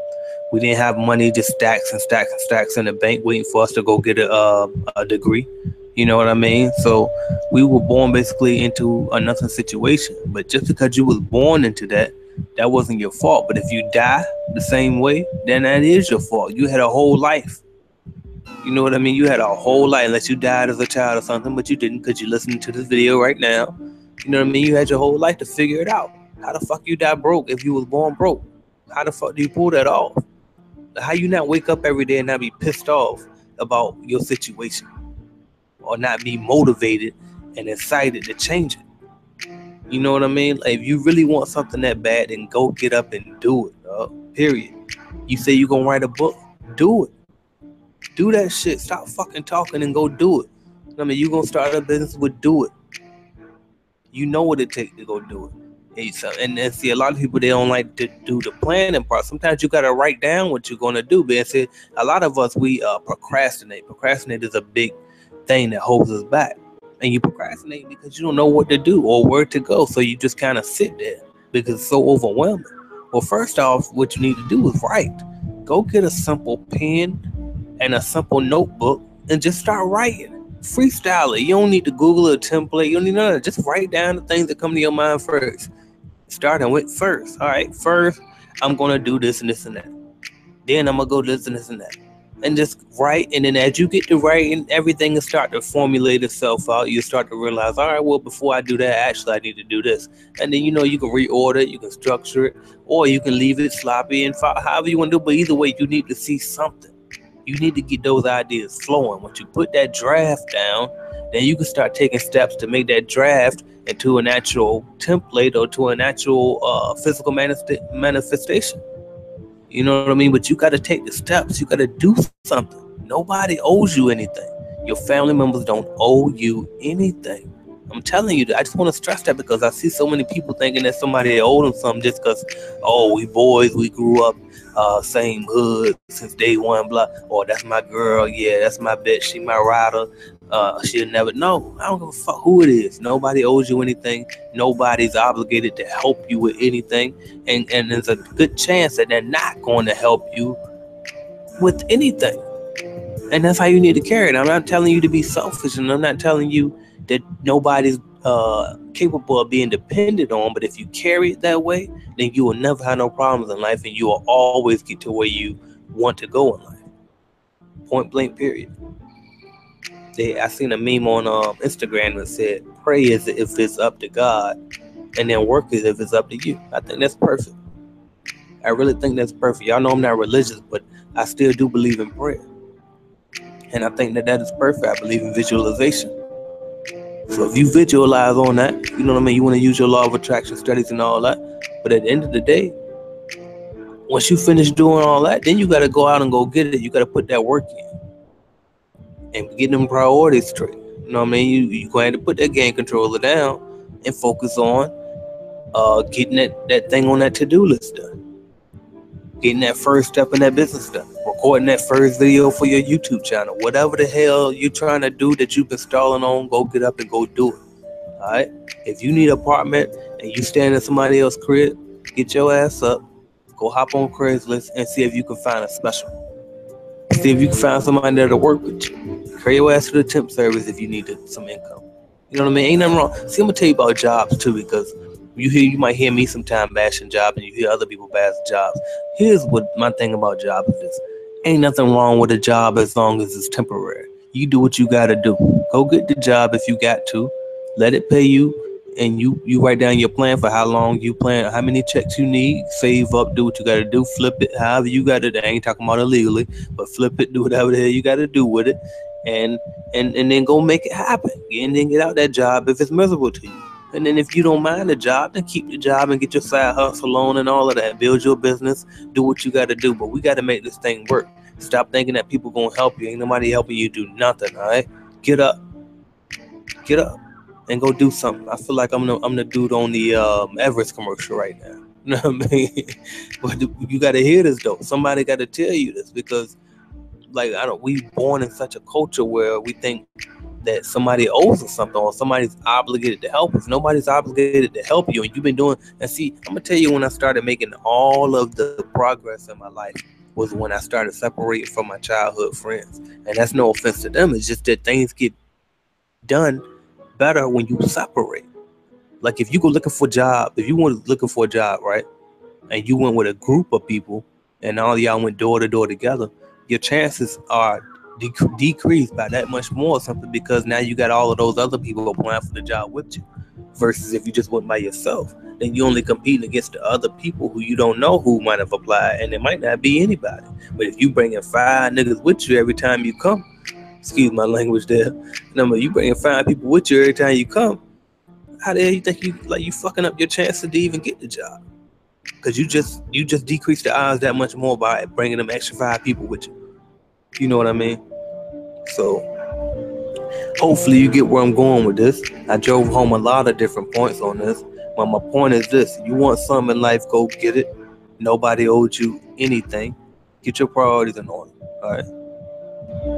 we didn't have money, just stacks and stacks and stacks in the bank waiting for us to go get a degree. You know what I mean? So we were born basically into a nothing situation. But just because you was born into that wasn't your fault. But if you die the same way, then that is your fault. You had a whole life. You know what I mean? You had a whole life, unless you died as a child or something, but you didn't, because you're listening to this video right now. You know what I mean? You had your whole life to figure it out. How the fuck you die broke if you was born broke? How the fuck do you pull that off? How you not wake up every day and not be pissed off about your situation, or not be motivated and excited to change it? You know what I mean? Like, if you really want something that bad, then go get up and do it. Period. You say you're gonna write a book, do it. Do that shit. Stop fucking talking and go do it. I mean, you gonna start a business, do it. You know what it takes to go do it. And see, a lot of people, they don't like to do the planning part. Sometimes you gotta write down what you're gonna do. But see, a lot of us, we procrastinate. Procrastinate is a big thing that holds us back. And you procrastinate because you don't know what to do or where to go. So you just kind of sit there because it's so overwhelming. Well, first off, what you need to do is write. Go get a simple pen and a simple notebook and just start writing. Freestyle it. You don't need to Google a template. You don't need none of that. Just write down the things that come to your mind first. Starting with first. All right, first, I'm going to do this and this and that. Then I'm going to go this and this and that. And just write. And then as you get to writing, everything will start to formulate itself out. You start to realize, all right, well, before I do that, actually, I need to do this. And then, you know, you can reorder it, you can structure it, or you can leave it sloppy and however you want to do. But either way, you need to see something. You need to get those ideas flowing. Once you put that draft down, then you can start taking steps to make that draft into an actual template or to an actual physical manifestation. You know what I mean? But you got to take the steps. You got to do something. Nobody owes you anything. Your family members don't owe you anything. I'm telling you, I just want to stress that because I see so many people thinking that somebody owed them something just because, oh, we boys, we grew up same hood since day one, blah. Or that's my girl, yeah, that's my bitch, she my rider. She'll never know. I don't give a fuck who it is. Nobody owes you anything. Nobody's obligated to help you with anything. And there's a good chance that they're not going to help you with anything. And that's how you need to carry it. I'm not telling you to be selfish, and I'm not telling you that nobody's capable of being dependent on, but if you carry it that way, then you will never have no problems in life, and you will always get to where you want to go in life. Point blank, period. I seen a meme on Instagram that said, pray as if it's up to God, and then work as if it's up to you. I think that's perfect. I really think that's perfect. Y'all know I'm not religious, but I still do believe in prayer. And I think that is perfect. I believe in visualization. So if you visualize on that, you know what I mean? You want to use your law of attraction studies and all that. But at the end of the day, once you finish doing all that, then you got to go out and go get it. You got to put that work in and get them priorities straight. You know what I mean? You going to put that game controller down and focus on getting that thing on that to-do list done. Getting that first step in that business done. Recording that first video for your YouTube channel. Whatever the hell you're trying to do that you've been stalling on, go get up and go do it. All right? If you need an apartment and you stand in somebody else's crib, get your ass up, go hop on Craigslist and see if you can find a special. See if you can find somebody that'll work with you. Carry your ass to the temp service if you need some income. You know what I mean? Ain't nothing wrong. See, I'm going to tell you about jobs too, because you might hear me sometime bashing jobs and you hear other people bash jobs. Here's what my thing about jobs is. Ain't nothing wrong with a job as long as it's temporary. You do what you got to do. Go get the job if you got to. Let it pay you, and you write down your plan for how long you plan, how many checks you need, save up, do what you got to do, flip it, however you got it. I ain't talking about illegally, but flip it, do whatever the hell you got to do with it, and then go make it happen. And then get out that job if it's miserable to you. And then if you don't mind the job, then keep the job and get your side hustle on and all of that. Build your business, do what you got to do. But we got to make this thing work. Stop thinking that people going to help you. Ain't nobody helping you do nothing, all right? Get up and go do something. I feel like I'm the dude on the Everest commercial right now. You know what I mean? But you got to hear this, though. Somebody got to tell you this, because we born in such a culture where we think that somebody owes us something or somebody's obligated to help us. Nobody's obligated to help you. And you've been doing, and see, I'm going to tell you, when I started making all of the progress in my life was when I started separating from my childhood friends. And that's no offense to them. It's just that things get done better when you separate. Like if you go looking for a job, if you were looking for a job, right, and you went with a group of people and all y'all went door to door together, your chances are decreased by that much more, something, because now you got all of those other people applying for the job with you. Versus if you just went by yourself, then you only competing against the other people who you don't know who might have applied, and it might not be anybody. But if you bring in 5 niggas with you every time you come, excuse my language there, you bringing 5 people with you every time you come, how the hell you think you fucking up your chances to even get the job? Because you just decrease the odds that much more by bringing them extra 5 people with you. You know what I mean? So hopefully you get where I'm going with this. I drove home a lot of different points on this. But my point is this: you want something in life, go get it. Nobody owed you anything. Get your priorities in order. All right.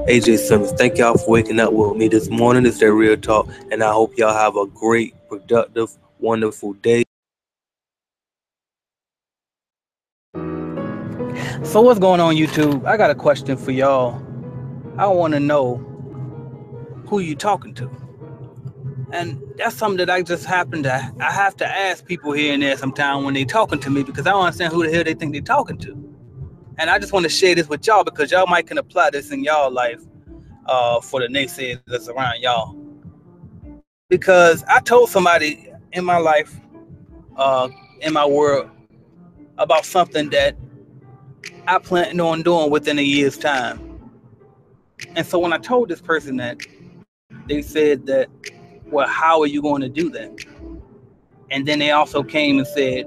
AJ Simmons, thank y'all for waking up with me this morning. It's that Real Talk, and I hope y'all have a great, productive, wonderful day. So what's going on, YouTube? I got a question for y'all. I want to know who you talking to. And that's something that I have to ask people here and there sometime when they talking to me, because I don't understand who the hell they think they're talking to. And I just want to share this with y'all, because y'all can apply this in y'all life for the naysayers that's around y'all. Because I told somebody in my life, in my world, about something that I plan on doing within a year's time. And so when I told this person that, they said that, well, how are you going to do that? And then they also came and said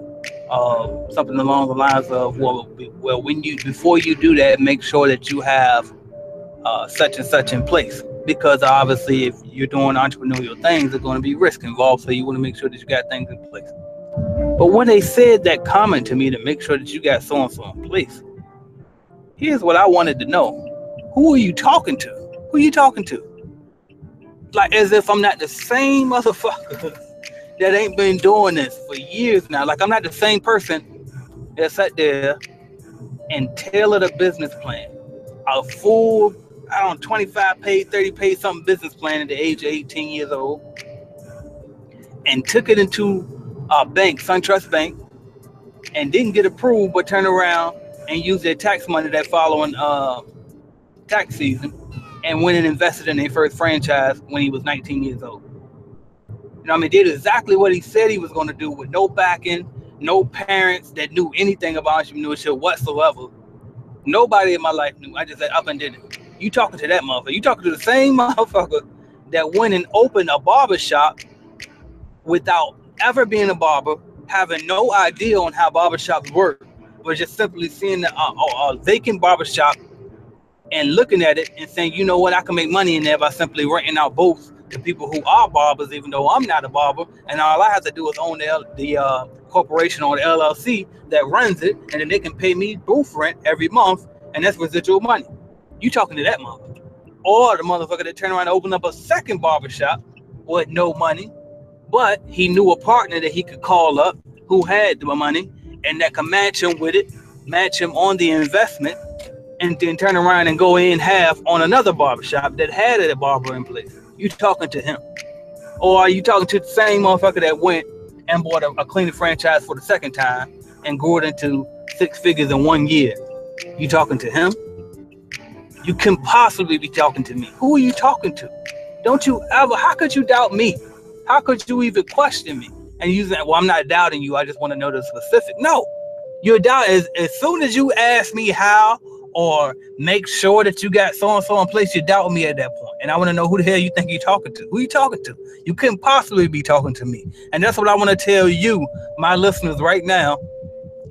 something along the lines of, well, before you do that, make sure that you have such and such in place, because obviously if you're doing entrepreneurial things, there's going to be risk involved, so you want to make sure that you got things in place. But when they said that comment to me, to make sure that you got so and so in place, here's what I wanted to know: who are you talking to? Who are you talking to? Like, as if I'm not the same motherfucker that ain't been doing this for years now. Like, I'm not the same person that sat there and tailored a business plan a full, I don't know, 25 page, 30 page something business plan at the age of 18 years old, and took it into a bank, SunTrust Bank, and didn't get approved, but turned around and used their tax money that following tax season and went and invested in their first franchise when he was 19 years old. You know what I mean? Did exactly what he said he was going to do with no backing, no parents that knew anything about entrepreneurship whatsoever. Nobody in my life knew. I just said up and did it. You talking to that motherfucker. You talking to the same motherfucker that went and opened a barber shop without ever being a barber, having no idea on how barbershops work, but just simply seeing a vacant barbershop and looking at it and saying, you know what, I can make money in there by simply renting out booths to people who are barbers, even though I'm not a barber, and all I have to do is own the corporation or the LLC that runs it, and then they can pay me booth rent every month, and that's residual money. You talking to that motherfucker. Or the motherfucker that turned around and opened up a second barbershop with no money, but he knew a partner that he could call up who had the money and that could match him with it, match him on the investment, and then turn around and go in half on another barbershop that had a barber in place. You talking to him. Or are you talking to the same motherfucker that went and bought a cleaning franchise for the second time and grew it into 6 figures in 1 year? You talking to him? You can possibly be talking to me. Who are you talking to? Don't you ever, how could you doubt me? How could you even question me? And you say, well, I'm not doubting you. I just want to know the specific. No, your doubt is as soon as you ask me how or make sure that you got so-and-so in place, you doubt me at that point. And I want to know who the hell you think you're talking to. Who you talking to? You couldn't possibly be talking to me. And that's what I want to tell you, my listeners, right now.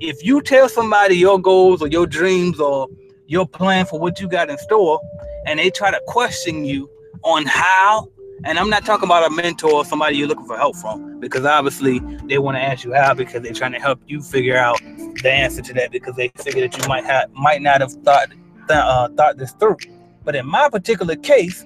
If you tell somebody your goals or your dreams or your plan for what you got in store, and they try to question you on how, and I'm not talking about a mentor or somebody you're looking for help from, because obviously they want to ask you how because they're trying to help you figure out the answer to that, because they figure that you might not have thought this through. But in my particular case,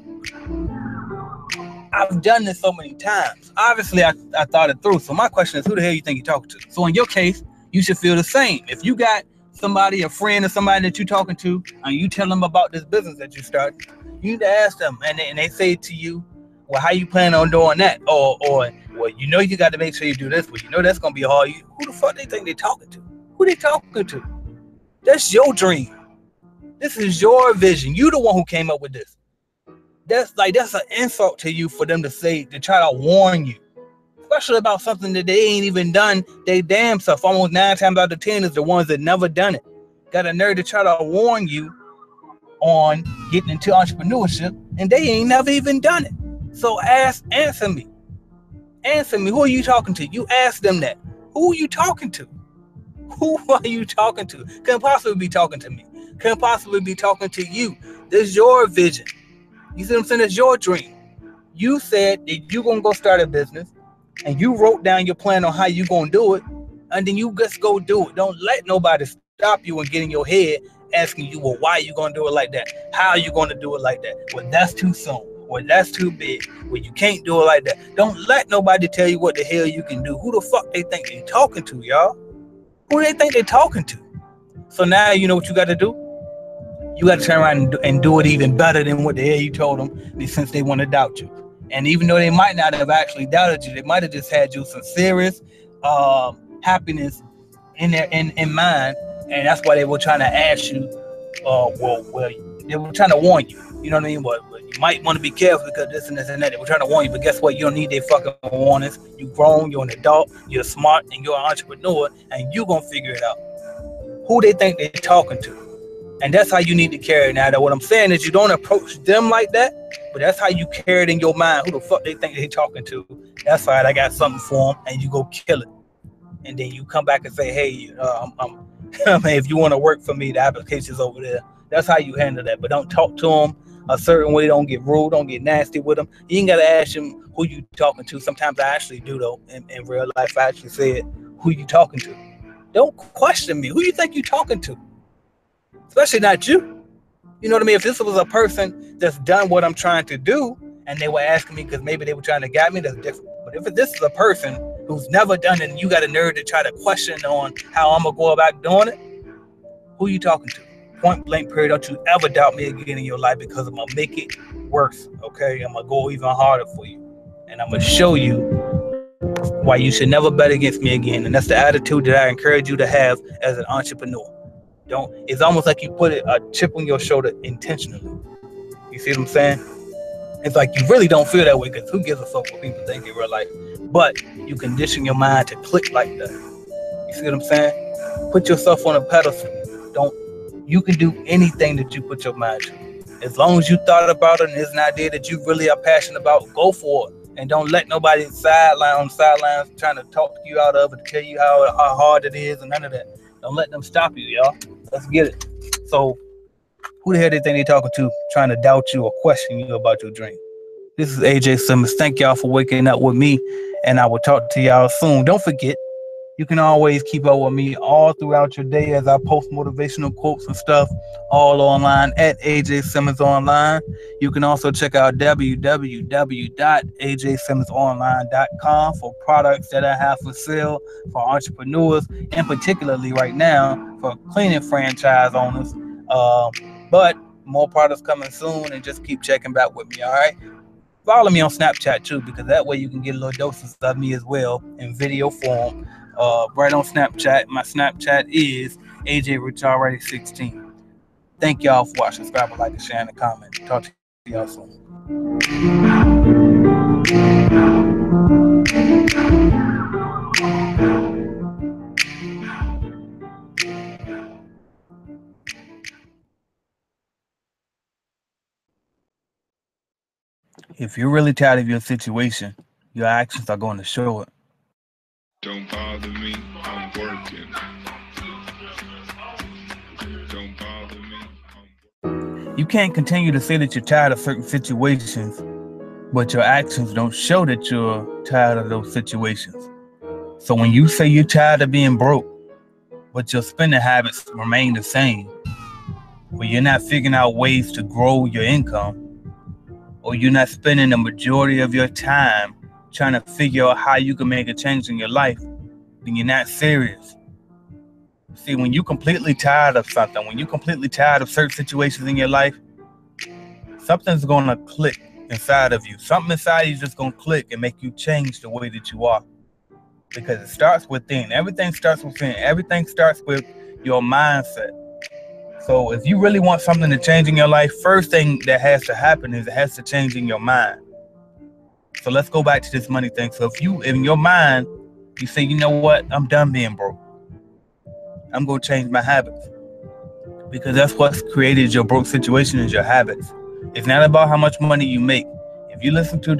I've done this so many times. Obviously, I thought it through. So my question is, who the hell you think you're talking to? So in your case, you should feel the same. If you got somebody, a friend or somebody that you're talking to, and you tell them about this business that you started, you need to ask them, and they say to you, well, how you plan on doing that? Or well, you know you got to make sure you do this, but you know that's going to be hard. Who the fuck they think they talking to? Who they talking to? That's your dream. This is your vision. You the one who came up with this. That's an insult to you for them to say, to try to warn you, especially about something that they ain't even done. They damn self. Almost 9 times out of 10 is the ones that never done it. Got a nerve to try to warn you on getting into entrepreneurship, and they ain't never even done it. So answer me. Answer me. Who are you talking to? You ask them that. Who are you talking to? Who are you talking to? Couldn't possibly be talking to me. Couldn't possibly be talking to you. This is your vision. You see what I'm saying? It's your dream. You said that you're going to go start a business, and you wrote down your plan on how you're going to do it, and then you just go do it. Don't let nobody stop you and get in your head asking you, well, why are you going to do it like that? How are you going to do it like that? Well, that's too soon. Well, that's too big. Well, you can't do it like that. Don't let nobody tell you what the hell you can do. Who the fuck they think they're talking to, y'all? Who they think they're talking to? So now you know what you got to do? You got to turn around and do it even better than what the hell you told them, since they want to doubt you. And even though they might not have actually doubted you, they might have just had you some serious happiness in mind, and that's why they were trying to ask you. Well, they were trying to warn you. You know what I mean? But you might want to be careful because this and this and that. They were trying to warn you, but guess what? You don't need their fucking warnings. You grown, you're an adult, you're smart, and you're an entrepreneur, and you're gonna figure it out. Who they think they're talking to. And that's how you need to carry it. Now, what I'm saying is you don't approach them like that, but that's how you carry it in your mind. Who the fuck they think they talking to? That's right, I got something for them, and you go kill it. And then you come back and say, hey, I mean, if you want to work for me, the application's over there. That's how you handle that. But don't talk to them a certain way. Don't get rude. Don't get nasty with them. You ain't got to ask them who you talking to. Sometimes I actually do, though. In real life, I actually said, who you talking to? Don't question me. Who you think you talking to? Especially not you. You know what I mean? If this was a person that's done what I'm trying to do, and they were asking me because maybe they were trying to guide me, that's different. But if this is a person who's never done it, and you got a nerve to try to question on how I'm going to go about doing it, who you talking to? point blank period, don't you ever doubt me again in your life, because I'm gonna make it worse. Okay, I'm gonna go even harder for you, and I'm gonna show you why you should never bet against me again. And that's the attitude that I encourage you to have as an entrepreneur. Don't. It's almost like you put a chip on your shoulder intentionally. You see what I'm saying? It's like you really don't feel that way, because who gives a fuck what people think in real life? But you condition your mind to click like that. You see what I'm saying? Put yourself on a pedestal. Don't. You can do anything that you put your mind to. As long as you thought about it and it's an idea that you really are passionate about, go for it. And don't let nobody on sidelines trying to talk you out of it, tell you how hard it is, and none of that. Don't let them stop you, y'all. Let's get it. So, who the hell they think they talking to, trying to doubt you or question you about your dream? This is AJ Simmons. Thank y'all for waking up with me, and I will talk to y'all soon. Don't forget, you can always keep up with me all throughout your day as I post motivational quotes and stuff all online at AJ Simmons Online. You can also check out www.ajsimmonsonline.com for products that I have for sale for entrepreneurs, and particularly right now for cleaning franchise owners. But more products coming soon, and just keep checking back with me, all right? Follow me on Snapchat too, because that way you can get little doses of me as well in video form. Right on Snapchat. My Snapchat is AJRichAlready16. Thank y'all for watching. Subscribe, like, and share, and comment. Talk to y'all soon. If you're really tired of your situation, your actions are going to show it. Don't bother me, I'm working. Don't bother me. You can't continue to say that you're tired of certain situations, but your actions don't show that you're tired of those situations. So when you say you're tired of being broke, but your spending habits remain the same, or you're not figuring out ways to grow your income, or you're not spending the majority of your time trying to figure out how you can make a change in your life, then you're not serious. See, when you're completely tired of something, when you're completely tired of certain situations in your life, something's going to click inside of you. Something inside you is just going to click and make you change the way that you are. Because it starts within. Everything starts within. Everything starts with your mindset. So if you really want something to change in your life, first thing that has to happen is it has to change in your mind. So let's go back to this money thing. So if you, in your mind, you say, you know what, I'm done being broke. I'm going to change my habits. Because that's what's created your broke situation, is your habits. It's not about how much money you make. If you listen to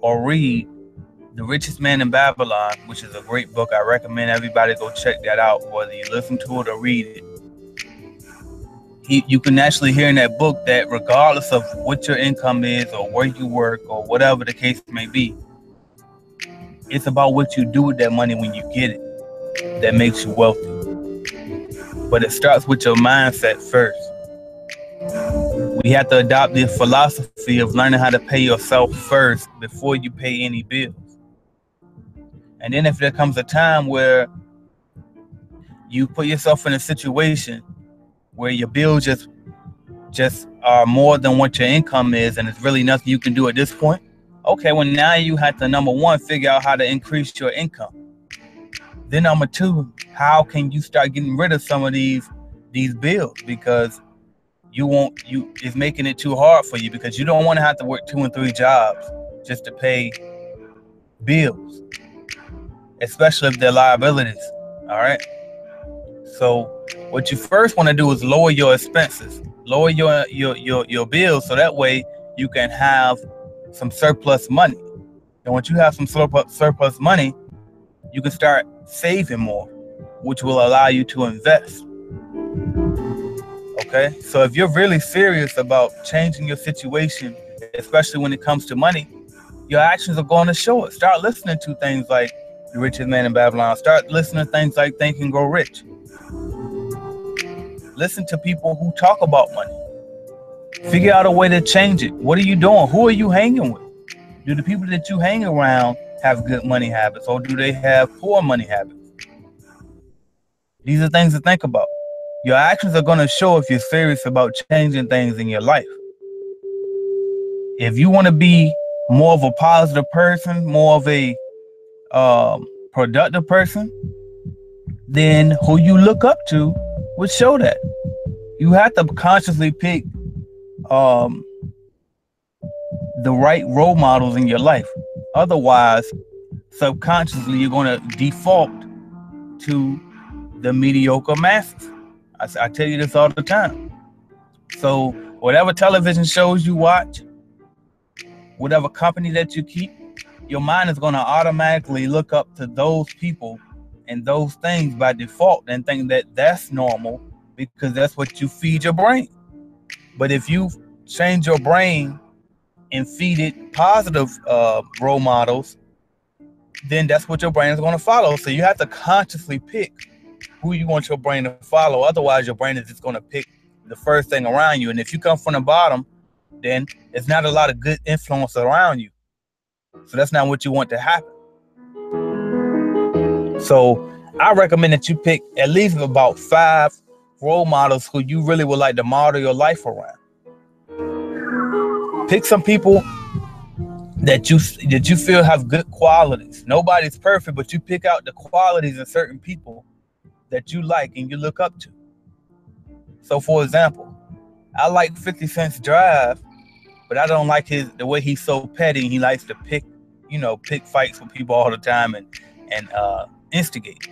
or read The Richest Man in Babylon, which is a great book, I recommend everybody go check that out, whether you listen to it or read it. You can actually hear in that book that regardless of what your income is or where you work or whatever the case may be, it's about what you do with that money when you get it that makes you wealthy. But it starts with your mindset first. We have to adopt the philosophy of learning how to pay yourself first before you pay any bills. And then if there comes a time where you put yourself in a situation where your bills just are more than what your income is, and it's really nothing you can do at this point, okay, well, now you have to, number one, figure out how to increase your income. Then number two, how can you start getting rid of some of these bills? Because it's making it too hard for you, because you don't want to have to work 2 and 3 jobs just to pay bills, especially if they're liabilities. All right. So what you first want to do is lower your expenses, lower your bills, so that way you can have some surplus money. And once you have some surplus money, you can start saving more, which will allow you to invest. Okay, so if you're really serious about changing your situation, especially when it comes to money, your actions are going to show it. Start listening to things like The Richest Man in Babylon. Start listening to things like Think and Grow Rich. Listen to people who talk about money. Figure out a way to change it. What are you doing? Who are you hanging with? Do the people that you hang around have good money habits, or do they have poor money habits? These are things to think about. Your actions are going to show if you're serious about changing things in your life. If you want to be more of a positive person, more of a productive person, then who you look up to would show that. You have to consciously pick the right role models in your life. Otherwise, subconsciously, you're going to default to the mediocre masses. I tell you this all the time. So whatever television shows you watch, whatever company that you keep, your mind is going to automatically look up to those people and those things by default and think that that's normal because that's what you feed your brain. But if you change your brain and feed it positive role models, then that's what your brain is going to follow. So you have to consciously pick who you want your brain to follow. Otherwise, your brain is just going to pick the first thing around you. And if you come from the bottom, then it's not a lot of good influence around you. So that's not what you want to happen. So I recommend that you pick at least about 5 role models who you really would like to model your life around. Pick some people that you feel have good qualities. Nobody's perfect, but you pick out the qualities in certain people that you like and you look up to. So for example, I like 50 Cent's drive, but I don't like the way he's so petty. He likes to pick fights with people all the time and instigate.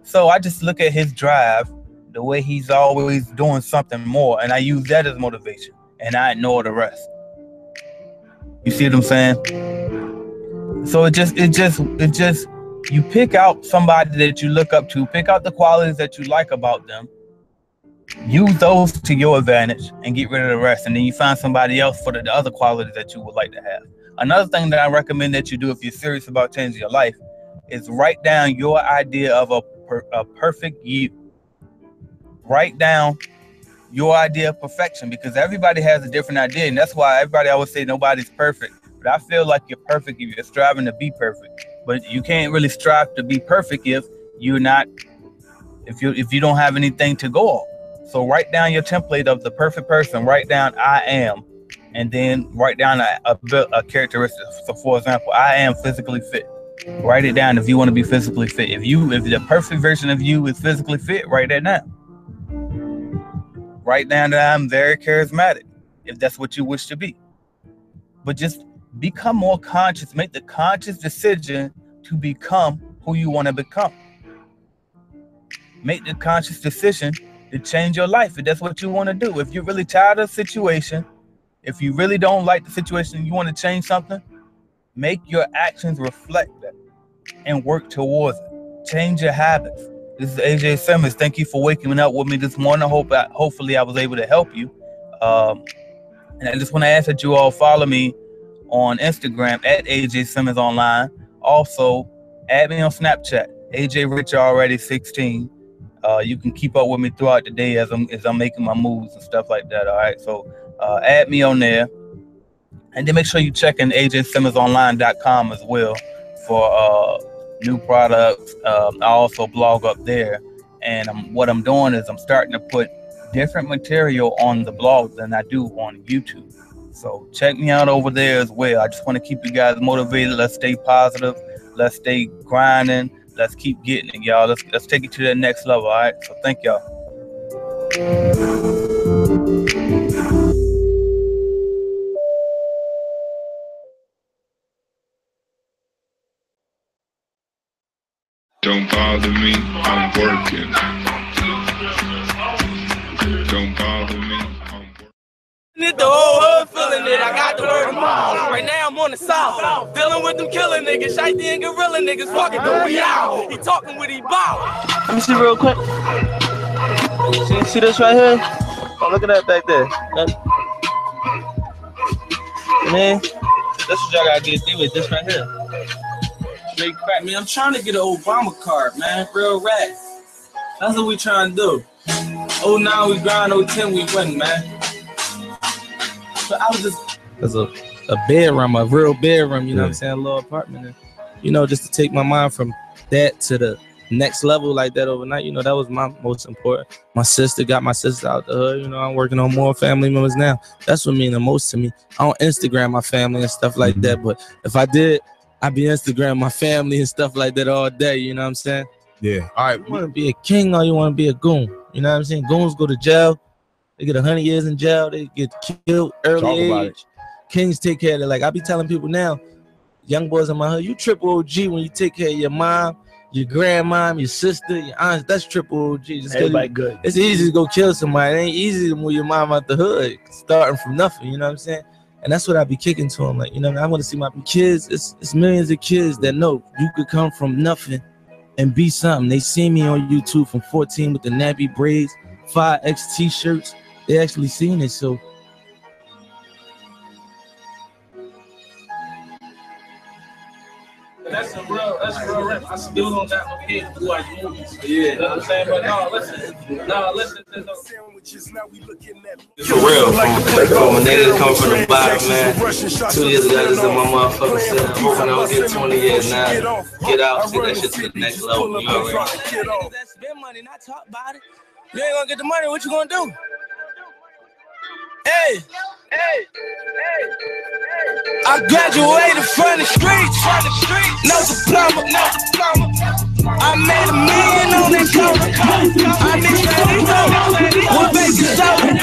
So I just look at his drive, the way he's always doing something more, and I use that as motivation, and I ignore the rest. You see what I'm saying? So it just you pick out somebody that you look up to, pick out the qualities that you like about them, use those to your advantage, and get rid of the rest. And then you find somebody else for the other qualities that you would like to have. Another thing that I recommend that you do if you're serious about changing your life is write down your idea of a perfect you. Write down your idea of perfection, because everybody has a different idea, and that's why everybody always say nobody's perfect. But I feel like you're perfect if you're striving to be perfect. But you can't really strive to be perfect if you don't have anything to go off. So write down your template of the perfect person. Write down I am, and then write down a characteristic. So for example, I am physically fit. Write it down if you want to be physically fit. If the perfect version of you is physically fit, write that down. Write down that I'm very charismatic, if that's what you wish to be. But just become more conscious. Make the conscious decision to become who you want to become. Make the conscious decision to change your life if that's what you want to do. If you're really tired of the situation, if you really don't like the situation, you want to change something, make your actions reflect that and work towards it. Change your habits. This is AJ Simmons. Thank you for waking up with me this morning. Hopefully I was able to help you. And I just want to ask that you all follow me on Instagram at AJ Simmons Online. Also, add me on Snapchat, AJ Rich Already 16. You can keep up with me throughout the day as I'm making my moves and stuff like that. All right. So add me on there. And then make sure you check in ajsimmonsonline.com as well for new products. I also blog up there. And what I'm doing is I'm starting to put different material on the blog than I do on YouTube. So check me out over there as well. I just want to keep you guys motivated. Let's stay positive. Let's stay grinding. Let's keep getting it, y'all. Let's take it to that next level, all right? So thank y'all. Don't bother me, I'm working. Don't bother me, I'm working. Need the whole hood feeling it. I got the word of mouth. Right now I'm on the south. Dealing with them killing niggas. Shitey and gorilla niggas. Fucking do we out. He talking what he bout. Let me see real quick. See this right here? Oh, look at that back there. Man, that's what y'all gotta get through with this right here. Straight crack, man. I'm trying to get an Obama card, man. Real rap. That's what we trying to do. 09 we grind, 010 we win, man. But I was just there's a bedroom, a real bedroom, you know what I'm saying, a little apartment. And, just to take my mind from that to the next level like that overnight. You know, that was my most important. My sister got my sister out the hood. You know, I'm working on more family members now. That's what means the most to me. I don't Instagram my family and stuff like that, but if I did, I'd be Instagram my family and stuff like that all day. You know what I'm saying? Yeah. All right. You want to be a king or you want to be a goon? You know what I'm saying? Goons go to jail. They get 100 years in jail. They get killed early age. Kings take care of it. Like I be telling people now, young boys in my hood, you triple OG when you take care of your mom, your grandmom, your sister, your aunt. That's triple OG. Just everybody good. It's easy to go kill somebody. It ain't easy to move your mom out the hood, starting from nothing. You know what I'm saying? And that's what I be kicking to them. Like, you know, I want to see my kids. It's millions of kids that know you could come from nothing and be something. They see me on YouTube from 14 with the nappy braids, 5X t-shirts. They actually seen it. So that's a real rap. I still don't got no kids who watch movies. Yeah, you know what I'm saying? But no, listen. For real, from a nigga come from the bottom, man. 2 years ago, this is my motherfucker said, I'm hoping I don't get 20 years now. Get out, take that shit to the next level. You already know. That's spend money, not talk about it. You ain't gonna get the money, what you gonna do? Hey, I graduated from the streets, no diploma. I made $1 million on that cover. I mixed that with baking soda.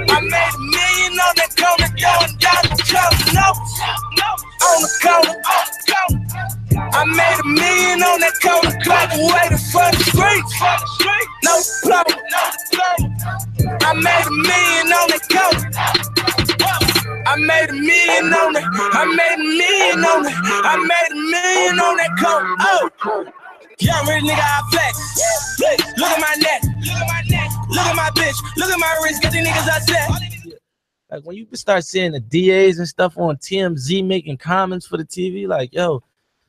I made $1 million on that cover, throwing down the cover, on the cover. I made $1 million on that cover, graduated from the streets, no diploma. I made $1 million on that cover. I made $1 million on it. I made $1 million on it. I made $1 million on that coat. Oh, young rich nigga, I flex. Look at my neck. Look at my bitch. Look at my wrist. Got these niggas upset. Like when you start seeing the DAs and stuff on TMZ making comments for the TV, like, yo,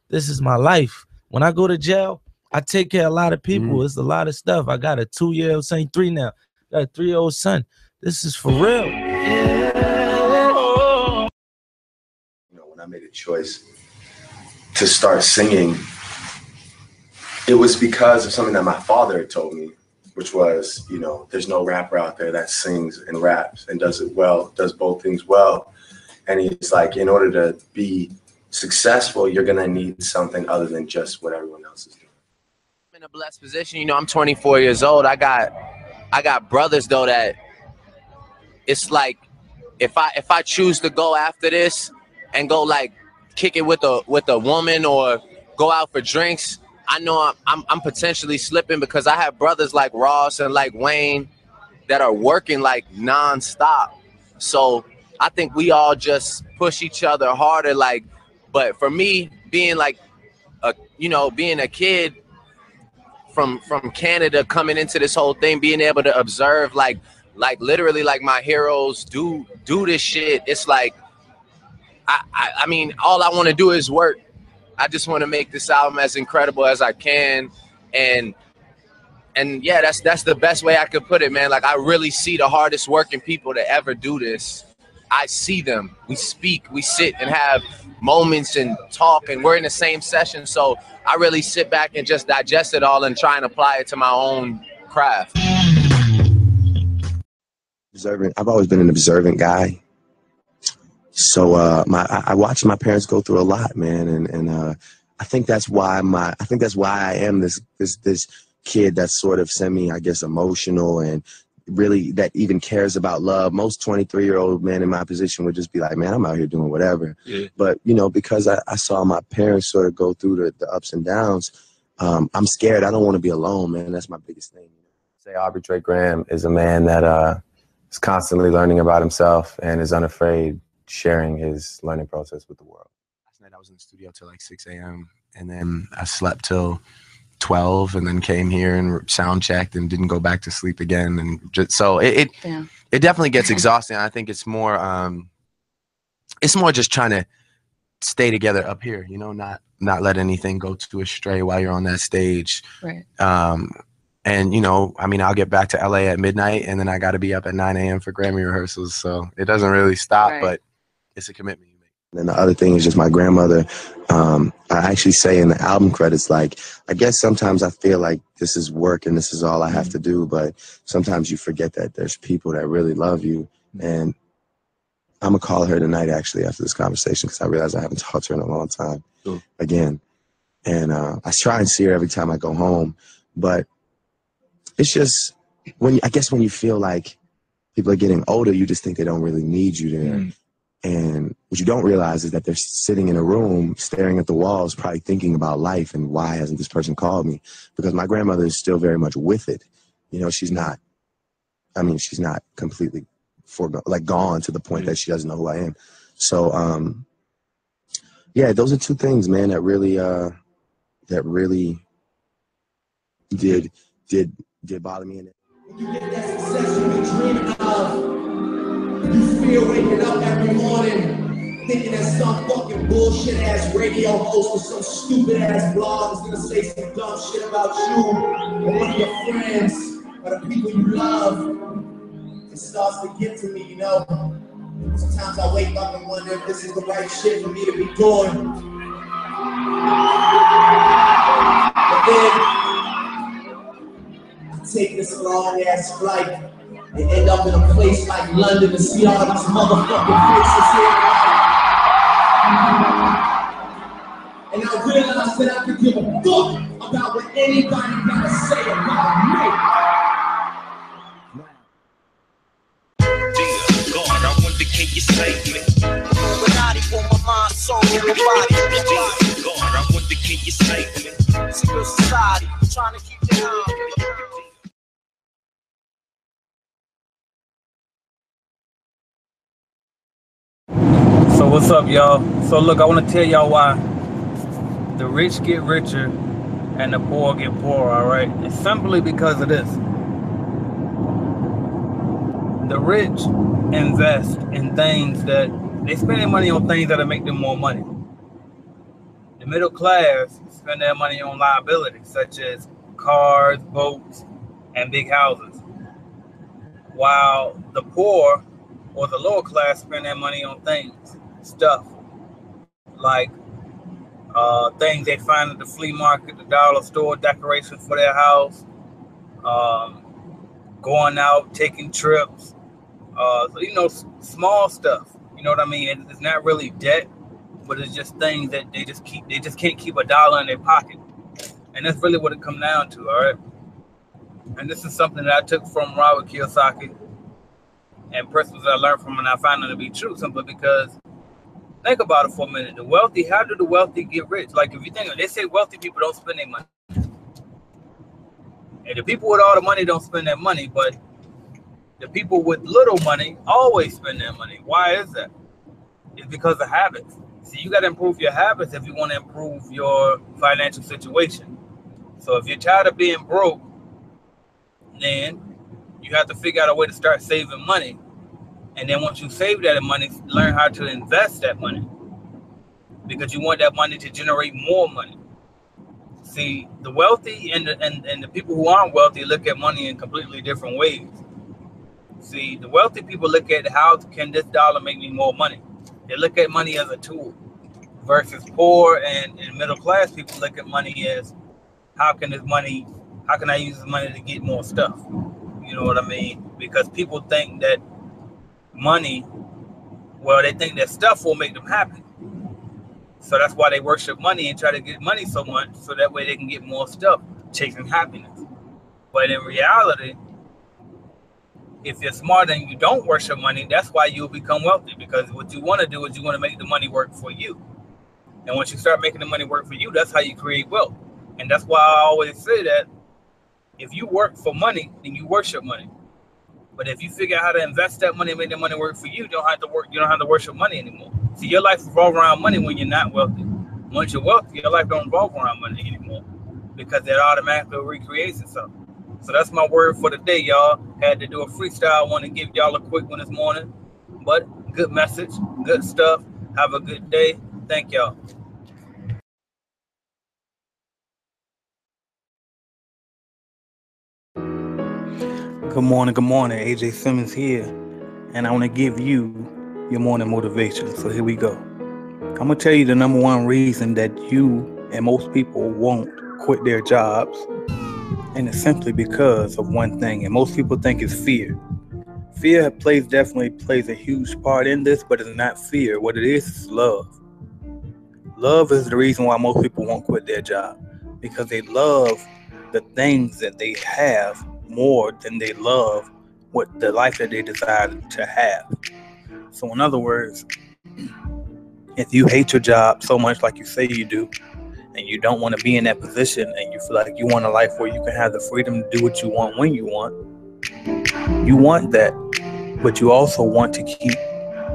this is my life. When I go to jail, I take care of a lot of people. It's a lot of stuff. I got a 2-year-old son, 3 now. Got a 3-year-old son. This is for real. When I made a choice to start singing, it was because of something that my father had told me, which was, there's no rapper out there that sings and raps and does it well, does both things well. And he's like, in order to be successful, you're gonna need something other than just what everyone else is doing. I'm in a blessed position. I'm 24 years old. I got brothers though that it's like if I choose to go after this and go like kick it with a woman or go out for drinks, I know I'm potentially slipping because I have brothers like Ross and like Wayne that are working like nonstop. So I think we all just push each other harder. Like, but for me, being like being a kid from Canada coming into this whole thing, being able to observe like literally like my heroes do this shit. It's like I mean, all I want to do is work. I just want to make this album as incredible as I can, and yeah, that's the best way I could put it, man. Like I really see the hardest working people to ever do this. I see them. We speak, we sit and have moments and talk, and we're in the same session. So I really sit back and just digest it all and try and apply it to my own craft. Observant. I've always been an observant guy. So I watched my parents go through a lot, man, and I think that's why I am this kid that's sort of semi, I guess, emotional and really that even cares about love. Most 23-year-old men in my position would just be like, man, I'm out here doing whatever. Yeah. But because I saw my parents sort of go through the ups and downs, I'm scared. I don't want to be alone, man. That's my biggest thing. Say Aubrey Trey Graham is a man that is constantly learning about himself and is unafraid sharing his learning process with the world. Last night I was in the studio till like 6 a.m. and then I slept till 12 and then came here and sound checked and didn't go back to sleep again. And just, so it definitely gets exhausting. I think it's more just trying to stay together up here, not let anything go too astray while you're on that stage. Right. And, I mean, I'll get back to LA at midnight and then I got to be up at 9 a.m. for Grammy rehearsals. So it doesn't really stop, but it's a commitment you make. And the other thing is just my grandmother. I actually say in the album credits, like, I guess sometimes I feel like this is work and this is all I have to do, but sometimes you forget that there's people that really love you. And I'm gonna call her tonight, actually, after this conversation, because I realize I haven't talked to her in a long time again. And I try and see her every time I go home, but it's just I guess when you feel like people are getting older, you just think they don't really need you there. And what you don't realize is that they're sitting in a room, staring at the walls, probably thinking about life and why hasn't this person called me? Because my grandmother is still very much with it. You know, she's not completely gone to the point that she doesn't know who I am. So, yeah, those are two things, man, that really did bother me. You get that success you be dreaming of. You feel waking up every morning thinking that some fucking bullshit ass radio host or some stupid ass blog is gonna say some dumb shit about you or one of your friends or the people you love. It starts to get to me, you know. Sometimes I wake up and wonder if this is the right shit for me to be doing. But then I take this long ass flight and end up in a place like London to see all these motherfucking faces here. And I realized that I could give a fuck about what anybody gotta say about me. Dear God, I wonder, can you save me? Illuminati for my mind, soul, and my body. Dear God, I wonder, can you save me? Secret society, trying to keep the eye on me. So what's up, y'all? So look, I want to tell y'all why the rich get richer and the poor get poorer, all right? It's simply because of this. The rich invest in things that they spend their money on things that'll make them more money. The middle class spend their money on liabilities such as cars, boats, and big houses. While the poor or the lower class spend their money on things, stuff like things they find at the flea market, the dollar store, decorations for their house, going out, taking trips, small stuff. You know what I mean? It's not really debt, but it's just things that they just can't keep a dollar in their pocket. And that's really what it comes down to, all right? And this is something that I took from Robert Kiyosaki and principles that I learned from, and I found them to be true simply because, think about it for a minute. How do the wealthy get rich? Like, if you think, they say wealthy people don't spend their money. And the people with all the money don't spend their money, but the people with little money always spend their money. Why is that? It's because of habits. See, you got to improve your habits if you want to improve your financial situation. So if you're tired of being broke, then you have to figure out a way to start saving money. And then once you save that money, learn how to invest that money, because you want that money to generate more money. See, the wealthy and the people who aren't wealthy look at money in completely different ways. See, the wealthy people look at how can this dollar make me more money. They look at money as a tool, versus poor and middle class people look at money as how can I use this money to get more stuff? You know what I mean? Because people think that they think that stuff will make them happy. So that's why they worship money and try to get money so much, so that way they can get more stuff, chasing happiness. But in reality, if you're smart and you don't worship money, that's why you'll become wealthy, because what you want to do is you want to make the money work for you. And once you start making the money work for you, that's how you create wealth. And that's why I always say that if you work for money, then you worship money. But if you figure out how to invest that money and make that money work for you, you don't have to worship money anymore. See, your life revolves around money when you're not wealthy. Once you're wealthy, your life don't revolve around money anymore, because it automatically recreates itself. So that's my word for the day, y'all. Had to do a freestyle. I want to give y'all a quick one this morning. But good message, good stuff. Have a good day. Thank y'all. Good morning. AJ Simmons here. And I want to give you your morning motivation. So here we go. I'm gonna tell you the number one reason that you and most people won't quit their jobs, and it's simply because of one thing, and most people think it's fear. Fear definitely plays a huge part in this, but it's not fear. What it is love. Love is the reason why most people won't quit their job, because they love the things that they have more than they love what the life that they desire to have. So in other words, if you hate your job so much like you say you do, and you don't want to be in that position, and you feel like you want a life where you can have the freedom to do what you want when you want that, but you also want to keep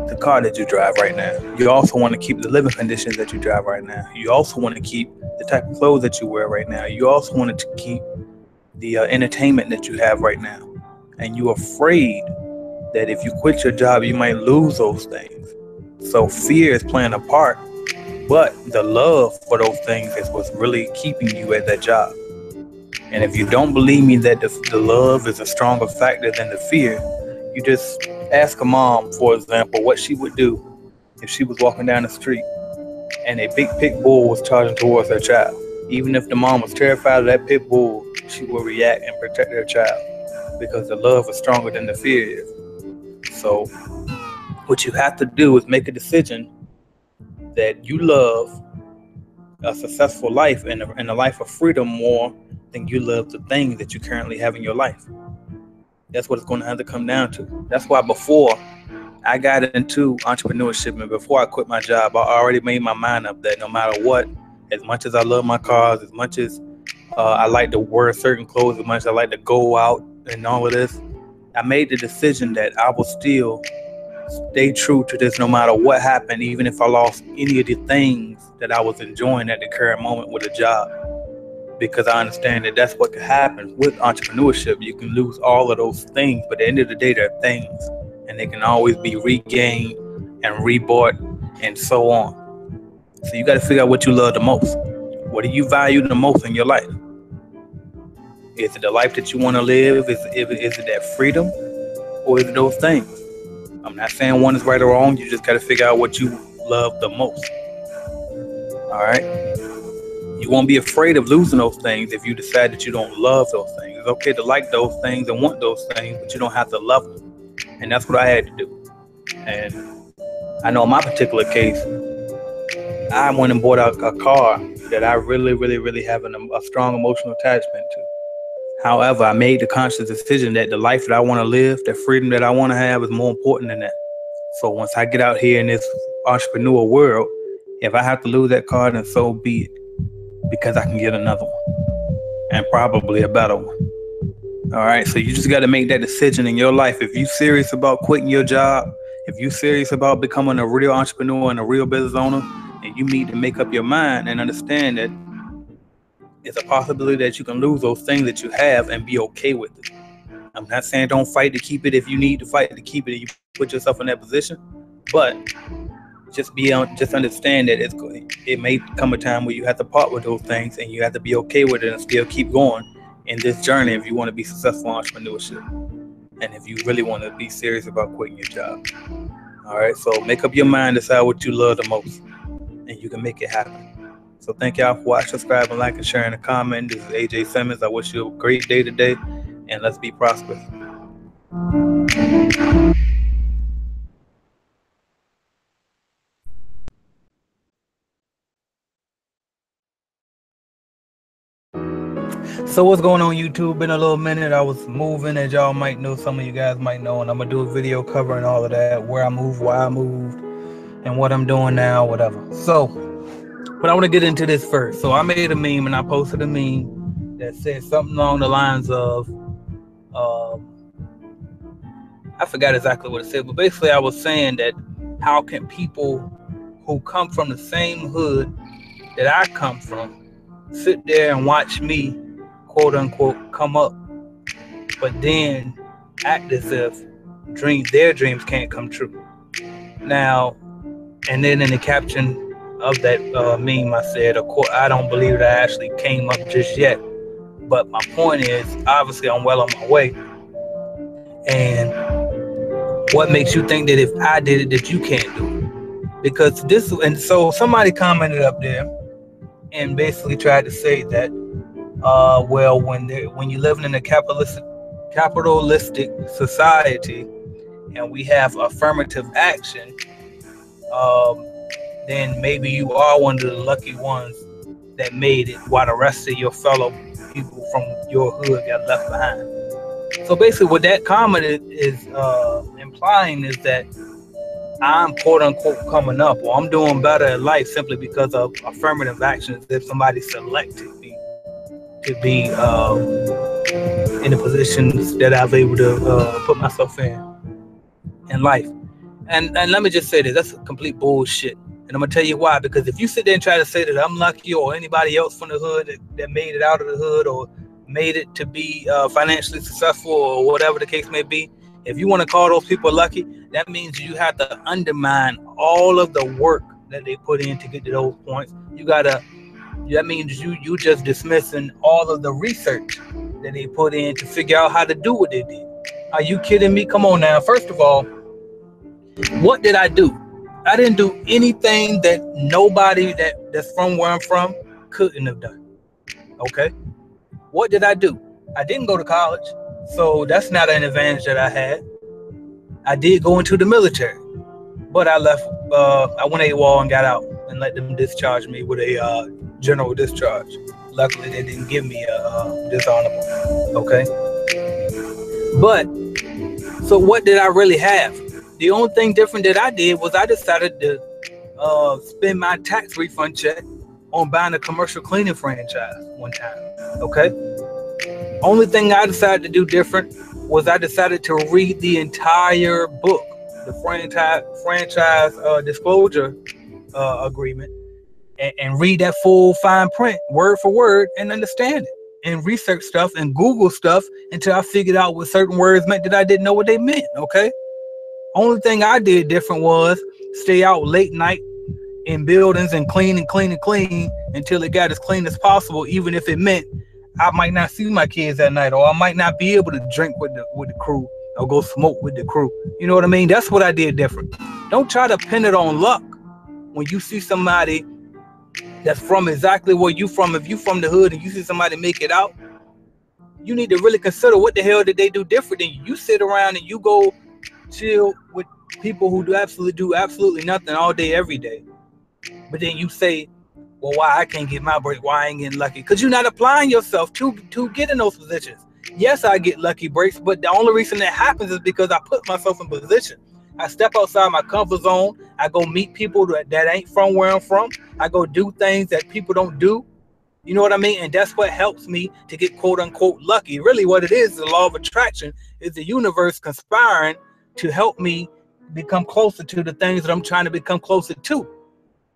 the car that you drive right now. You also want to keep the living conditions that you drive right now. You also want to keep the type of clothes that you wear right now. You also want to keep the entertainment that you have right now. And you're afraid that if you quit your job, you might lose those things. So fear is playing a part, but the love for those things is what's really keeping you at that job. And if you don't believe me that the love is a stronger factor than the fear, you just ask a mom, for example, what she would do if she was walking down the street and a big pit bull was charging towards her child. Even if the mom was terrified of that pit bull, she would react and protect her child because the love is stronger than the fear is. So what you have to do is make a decision that you love a successful life and a life of freedom more than you love the things that you currently have in your life. That's what it's going to have to come down to. That's why before I got into entrepreneurship and before I quit my job, I already made my mind up that no matter what, as much as I love my cars, as much as I like to wear certain clothes, as much as I like to go out and all of this, I made the decision that I will still stay true to this no matter what happened, even if I lost any of the things that I was enjoying at the current moment with a job. Because I understand that that's what can happen with entrepreneurship. You can lose all of those things, but at the end of the day, they're things, and they can always be regained and rebought and so on. So you got to figure out what you love the most. What do you value the most in your life? Is it the life that you want to live? Is it that freedom? Or is it those things? I'm not saying one is right or wrong. You just got to figure out what you love the most. All right? You won't be afraid of losing those things if you decide that you don't love those things. It's okay to like those things and want those things, but you don't have to love them. And that's what I had to do. And I know in my particular case, I went and bought a car that I really, really, really have a strong emotional attachment to. However, I made the conscious decision that the life that I want to live, the freedom that I want to have is more important than that. So once I get out here in this entrepreneur world, if I have to lose that car, then so be it. Because I can get another one, and probably a better one. All right, so you just got to make that decision in your life. If you're serious about quitting your job, if you're serious about becoming a real entrepreneur and a real business owner, and you need to make up your mind and understand that it's a possibility that you can lose those things that you have and be okay with it. I'm not saying don't fight to keep it if you need to fight to keep it and you put yourself in that position, but just understand that it may come a time where you have to part with those things and you have to be okay with it and still keep going in this journey if you want to be successful in entrepreneurship and if you really want to be serious about quitting your job. All right, so make up your mind, decide what you love the most, and you can make it happen. So thank y'all for watching, subscribing, liking, sharing, and commenting. This is AJ Simmons. I wish you a great day today, and let's be prosperous. So what's going on YouTube? Been a little minute. I was moving, as y'all might know, some of you guys might know, and I'm gonna do a video covering all of that, where I moved, why I moved, and what I'm doing now, whatever. So, but I want to get into this first. So I made a meme and I posted a meme that said something along the lines of, I forgot exactly what it said, but basically I was saying that how can people who come from the same hood that I come from sit there and watch me, quote unquote, come up, but then act as if their dreams can't come true. Now, and then in the caption of that meme, I said, of course, I don't believe that I actually came up just yet. But my point is, obviously, I'm well on my way. And what makes you think that if I did it, that you can't do it? because this, and so somebody commented up there and basically tried to say that, well, when you're living in a capitalistic society and we have affirmative action, then maybe you are one of the lucky ones that made it, while the rest of your fellow people from your hood got left behind. So basically what that comment is implying is that I'm quote unquote coming up, or I'm doing better in life simply because of affirmative actions. If somebody selected me to be in the positions that I've able to put myself in life. And let me just say this, that's complete bullshit. And I'm gonna tell you why. Because if you sit there and try to say that I'm lucky, or anybody else from the hood that made it out of the hood, or made it to be financially successful, or whatever the case may be, if you want to call those people lucky, that means you have to undermine all of the work that they put in to get to those points. That means you just dismissing all of the research that they put in to figure out how to do what they did. Are you kidding me? Come on now. First of all, what did I do? I didn't do anything that nobody that's from where I'm from couldn't have done. Okay? What did I do? I didn't go to college, so that's not an advantage that I had. I did go into the military, but I left. I went AWOL and got out and let them discharge me with a general discharge. Luckily, they didn't give me a dishonorable. Okay? But, so what did I really have? The only thing different that I did was I decided to spend my tax refund check on buying a commercial cleaning franchise one time. Okay? Only thing I decided to do different was I decided to read the entire book, the franchise disclosure agreement, and read that full fine print word for word and understand it, and research stuff and Google stuff until I figured out what certain words meant that I didn't know what they meant. Okay? Only thing I did different was stay out late night in buildings and clean until it got as clean as possible, even if it meant I might not see my kids that night, or I might not be able to drink with the crew or go smoke with the crew. You know what I mean? That's what I did different. Don't try to pin it on luck when you see somebody that's from exactly where you from. If you from the hood and you see somebody make it out, you need to really consider what the hell did they do different than you. You sit around and you go chill with people who do absolutely nothing all day, every day. But then you say, well, why I can't get my break? Why I ain't getting lucky? Because you're not applying yourself to get in those positions. Yes, I get lucky breaks, but the only reason that happens is because I put myself in position. I step outside my comfort zone. I go meet people that ain't from where I'm from. I go do things that people don't do. You know what I mean? And that's what helps me to get quote unquote lucky. Really what it is, the law of attraction, is the universe conspiring to help me become closer to the things that I'm trying to become closer to.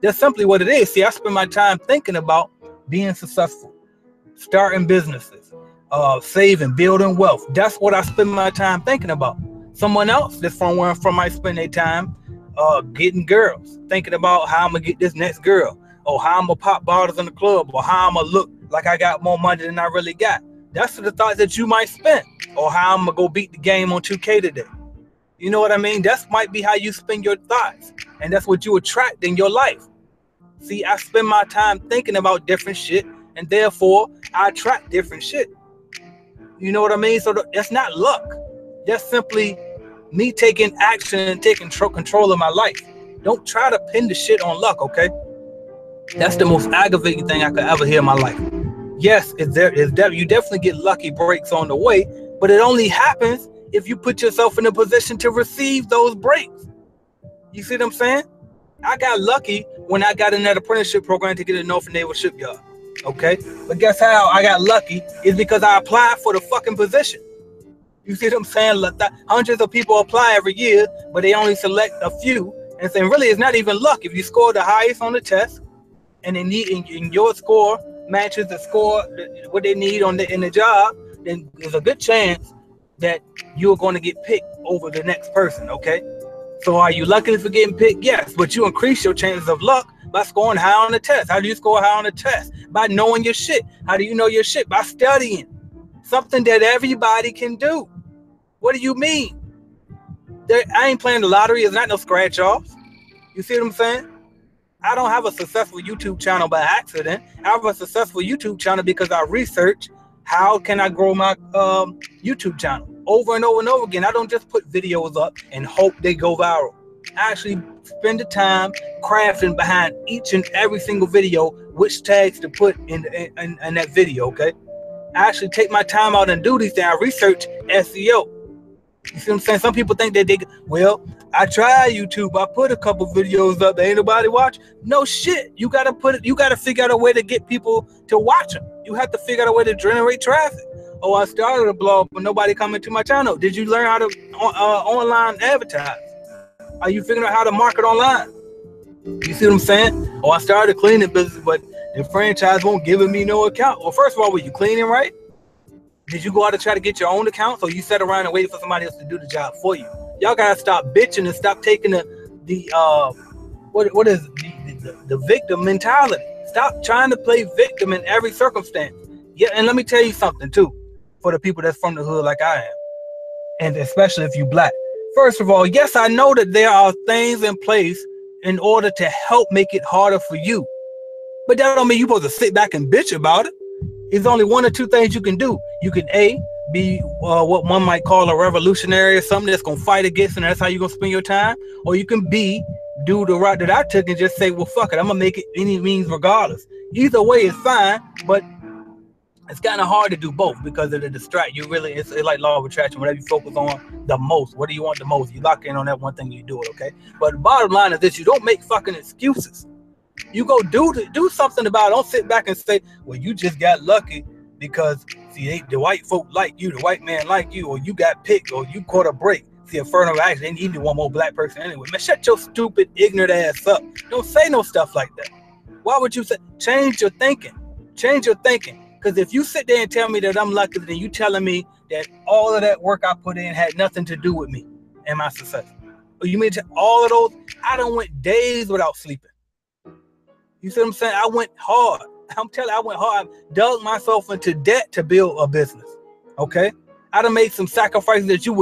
That's simply what it is. See, I spend my time thinking about being successful, starting businesses, saving, building wealth. That's what I spend my time thinking about. Someone else that's from where I'm from might spend their time getting girls, thinking about how I'm gonna get this next girl, or how I'm gonna pop bottles in the club, or how I'm gonna look like I got more money than I really got. That's the thoughts that you might spend, or how I'm gonna go beat the game on 2K today. You know what I mean? That might be how you spend your thoughts, and that's what you attract in your life. See, I spend my time thinking about different shit, and therefore I attract different shit. You know what I mean? So that's not luck. That's simply me taking action and taking control of my life. Don't try to pin the shit on luck, okay? That's the most aggravating thing I could ever hear in my life. Yes, you definitely get lucky breaks on the way, but it only happens if you put yourself in a position to receive those breaks. You see what I'm saying? I got lucky when I got in that apprenticeship program to get a Norfolk Naval Shipyard. Okay? But guess how I got lucky is because I applied for the fucking position. You see what I'm saying? Hundreds of people apply every year, but they only select a few. And saying really it's not even luck. If you score the highest on the test and they need and your score matches the score what they need in the job, then there's a good chance that you're going to get picked over the next person, okay? So are you lucky for getting picked? Yes, but you increase your chances of luck by scoring high on the test. How do you score high on the test? By knowing your shit. How do you know your shit? By studying. Something that everybody can do. What do you mean? I ain't playing the lottery. It's not no scratch-offs. You see what I'm saying? I don't have a successful YouTube channel by accident. I have a successful YouTube channel because I research how can I grow my YouTube channel over and over and over again. I don't just put videos up and hope they go viral. I actually spend the time crafting behind each and every single video, which tags to put in that video, okay? I actually take my time out and do these things. I research SEO. You see what I'm saying? Some people think that well, I tried YouTube. I put a couple videos up. Ain't nobody watch. No shit. You gotta figure out a way to get people to watch them. You have to figure out a way to generate traffic. Oh, I started a blog, but nobody coming to my channel. Did you learn how to online advertise? Are you figuring out how to market online? You see what I'm saying? Oh, I started a cleaning business, but the franchise won't give me no account. Well, first of all, were you cleaning right? Did you go out and try to get your own account, or you sat around and waited for somebody else to do the job for you? Y'all gotta stop bitching and stop taking the victim mentality. Stop trying to play victim in every circumstance. Yeah, and let me tell you something too, for the people that's from the hood like I am, and especially if you black. First of all, yes, I know that there are things in place in order to help make it harder for you, but that don't mean you're supposed to sit back and bitch about it. There's only one or two things you can do. You can be what one might call a revolutionary or something that's gonna fight against, and that's how you're gonna spend your time. Or you can do the route that I took and just say, well, fuck it, I'm gonna make it any means regardless. Either way is fine, but it's kind of hard to do both because of the distract. It's like law of attraction. Whatever you focus on the most, what do you want the most? You lock in on that one thing, you do it, okay? But the bottom line is this: you don't make fucking excuses. You go do something about it. Don't sit back and say, well, you just got lucky because see the white folk like you, the white man like you, or you got picked, or you caught a break. See, affirmative action, they need one more black person anyway. Man, shut your stupid, ignorant ass up. Don't say no stuff like that. Why would you say? Change your thinking. Change your thinking. Because if you sit there and tell me that I'm lucky, then you telling me that all of that work I put in had nothing to do with me and my success. Or you mean all of those? I done went days without sleeping. You see what I'm saying? I went hard. I'm telling you, I went hard. I dug myself into debt to build a business. Okay? I done made some sacrifices that you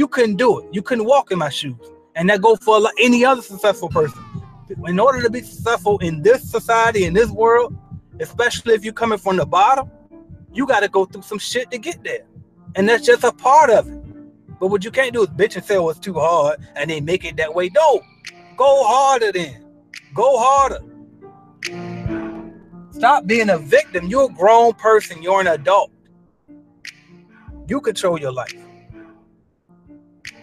couldn't do it. You couldn't walk in my shoes. And that go for any other successful person. In order to be successful in this society, in this world, especially if you're coming from the bottom, you got to go through some shit to get there. And that's just a part of it. But what you can't do is bitch and say, oh, it's too hard, and then make it that way. No. Go harder then. Go harder. Stop being a victim. You're a grown person. You're an adult. You control your life.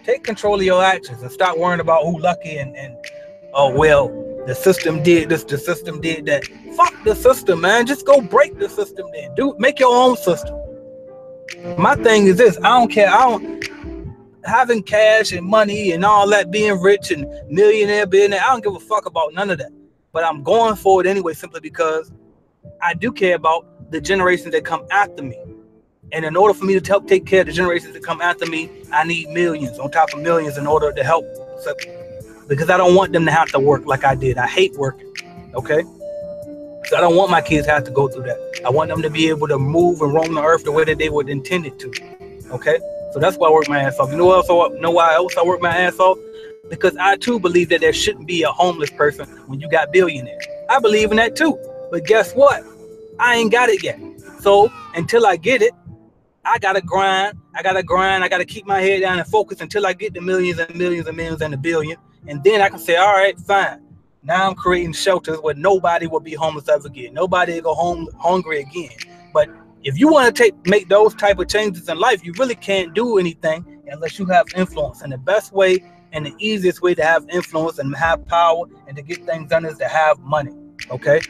Take control of your actions and stop worrying about who lucky and oh, well, the system did this, the system did that. Fuck the system, man. Just go break the system then. Make your own system. My thing is this. I don't care. Having cash and money and all that, being rich and millionaire, billionaire, I don't give a fuck about none of that. But I'm going for it anyway, simply because I do care about the generations that come after me. And in order for me to help take care of the generations that come after me, I need millions on top of millions in order to help. So, because I don't want them to have to work like I did. I hate working, okay? So I don't want my kids to have to go through that. I want them to be able to move and roam the earth the way that they were intended to, okay? So that's why I work my ass off. You know why else I work my ass off? Because I too believe that there shouldn't be a homeless person when you got billionaires. I believe in that too. But guess what? I ain't got it yet. So until I get it, I gotta grind. I gotta keep my head down and focus until I get the millions and millions and millions and the billion. And then I can say, all right, fine. Now I'm creating shelters where nobody will be homeless ever again. Nobody will go home hungry again. But if you want to make those type of changes in life, you really can't do anything unless you have influence. And the best way and the easiest way to have influence and have power and to get things done is to have money. Okay?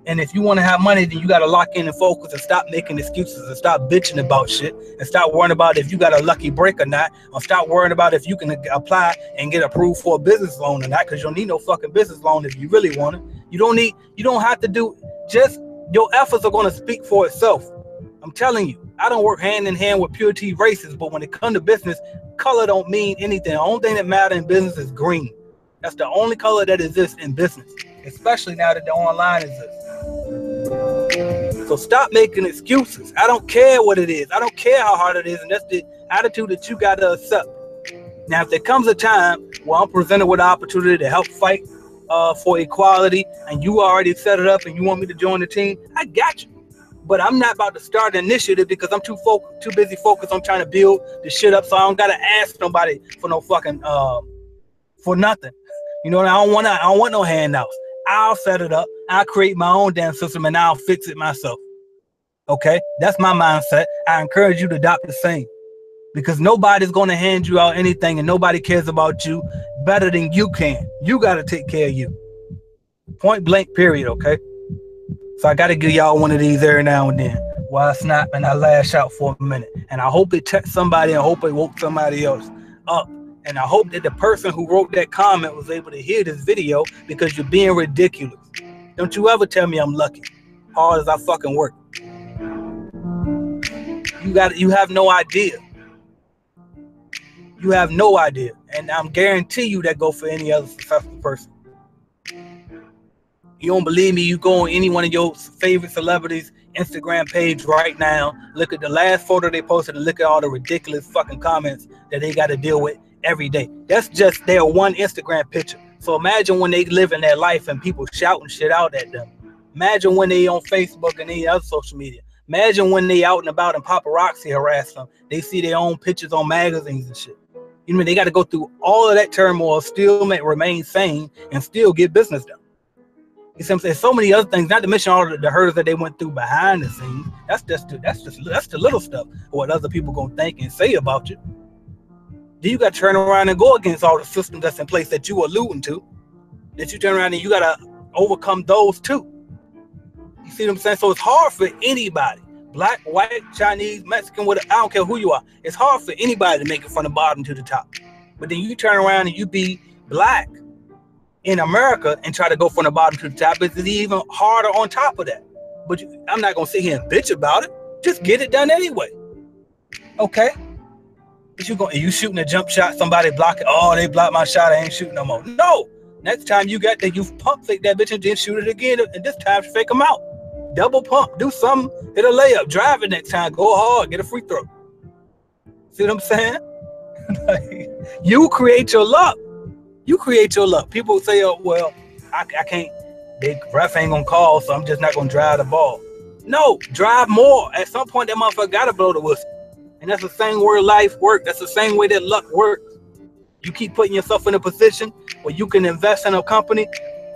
And if you want to have money, then you got to lock in and focus and stop making excuses and stop bitching about shit and stop worrying about if you got a lucky break or not, or stop worrying about if you can apply and get approved for a business loan or not, because you don't need no fucking business loan if you really want it. You don't have to do, just your efforts are going to speak for itself. I'm telling you, I don't work hand in hand with pure T races, but when it comes to business, color don't mean anything. The only thing that matters in business is green. That's the only color that exists in business, especially now that the online exists. So stop making excuses. I don't care what it is. I don't care how hard it is. And that's the attitude that you got to accept. Now, if there comes a time where I'm presented with an opportunity to help fight for equality, and you already set it up and you want me to join the team, I got you. But I'm not about to start an initiative because I'm too busy focused on trying to build the shit up, so I don't gotta ask nobody for no fucking for nothing. You know, I don't want no handouts. I'll set it up. I'll create my own damn system and I'll fix it myself. Okay, that's my mindset. I encourage you to adopt the same, because nobody's gonna hand you out anything, and nobody cares about you better than you can. You gotta take care of you. Point blank. Period. Okay. So I gotta give y'all one of these every now and then while I snap and I lash out for a minute. And I hope it touched somebody, and I hope it woke somebody else up. And I hope that the person who wrote that comment was able to hear this video, because you're being ridiculous. Don't you ever tell me I'm lucky, hard as I fucking work. You have no idea. You have no idea. And I'm guarantee you that go for any other successful person. You don't believe me? You go on any one of your favorite celebrities' Instagram page right now, look at the last photo they posted, and look at all the ridiculous fucking comments that they got to deal with every day. That's just their one Instagram picture. So imagine when they live in their life and people shouting shit out at them. Imagine when they on Facebook and any other social media. Imagine when they out and about and paparazzi harass them. They see their own pictures on magazines and shit. You know what I mean? They got to go through all of that turmoil, still remain sane, and still get business done. You see what I'm saying? So many other things, not to mention all the hurdles that they went through behind the scenes. That's the little stuff, what other people gonna think and say about you. Then you got to turn around and go against all the systems that's in place that you alluding to. That you turn around and you gotta overcome those too. You see what I'm saying? So it's hard for anybody, black, white, Chinese, Mexican, whatever, I don't care who you are. It's hard for anybody to make it from the bottom to the top. But then you turn around and you be black in America and try to go from the bottom to the top. It's even harder on top of that. But I'm not gonna sit here and bitch about it. Just get it done anyway. Okay? But you shooting a jump shot, somebody block it. Oh, they blocked my shot, I ain't shooting no more. No! Next time you got that, you pump fake that bitch and then shoot it again, and this time fake them out. Double pump, do something, hit a layup, drive it next time, go hard, get a free throw. See what I'm saying? You create your luck. You create your luck. People say, oh, well, I can't, the ref ain't gonna call, so I'm just not gonna drive the ball. No, drive more. At some point, that motherfucker gotta blow the whistle. And that's the same way life works. That's the same way that luck works. You keep putting yourself in a position where you can invest in a company,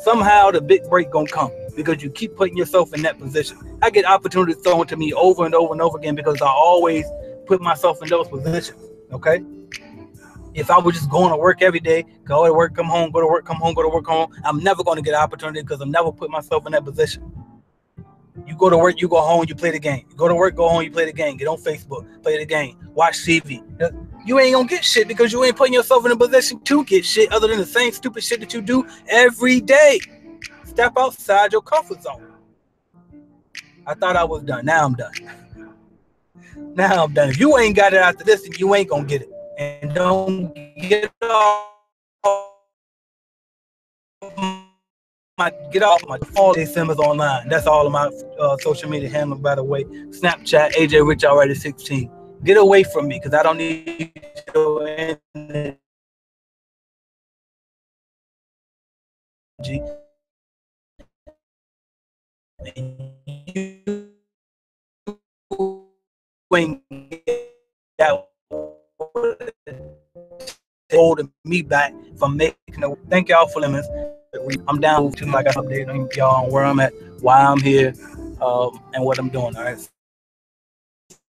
somehow the big break gonna come because you keep putting yourself in that position. I get opportunities thrown to me over and over and over again because I always put myself in those positions, okay? If I was just going to work every day, go to work, come home, go to work, come home, go to work, come home, I'm never going to get an opportunity because I'm never put myself in that position. You go to work, you go home, you play the game. You go to work, go home, you play the game. Get on Facebook, play the game, watch TV. You ain't going to get shit because you ain't putting yourself in a position to get shit other than the same stupid shit that you do every day. Step outside your comfort zone. I thought I was done. Now I'm done. Now I'm done. If you ain't got it after this, then you ain't going to get it. And don't get off my all day Simmons online. That's all of my social media handle, by the way. Snapchat, AJ Rich already 16. Get away from me because I don't need your energy. You ain't that holding me back from making a. Thank y'all for lemons. I'm down to like I update y'all on where I'm at, why I'm here, and what I'm doing. All right.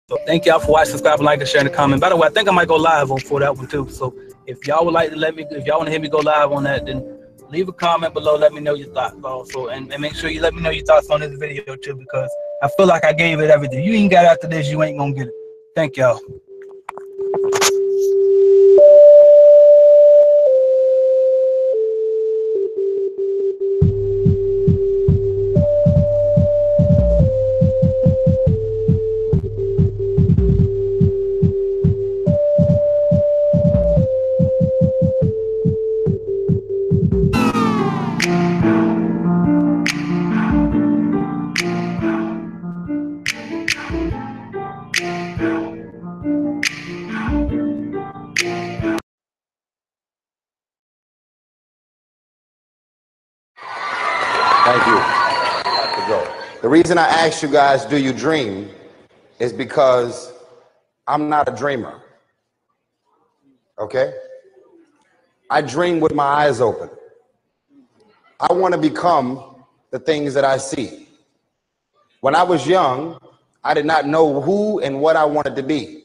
So thank y'all for watching, subscribe, like, and share, and comment. By the way, I think I might go live for that one too. So if y'all would like to if y'all want to hear me go live on that, then leave a comment below. Let me know your thoughts also, and make sure you let me know your thoughts on this video too, because I feel like I gave it everything. You ain't got after this, you ain't gonna get it. Thank y'all. Thank you. I have to go. The reason I asked you guys, do you dream, is because I'm not a dreamer. Okay? I dream with my eyes open. I want to become the things that I see. When I was young, I did not know who and what I wanted to be.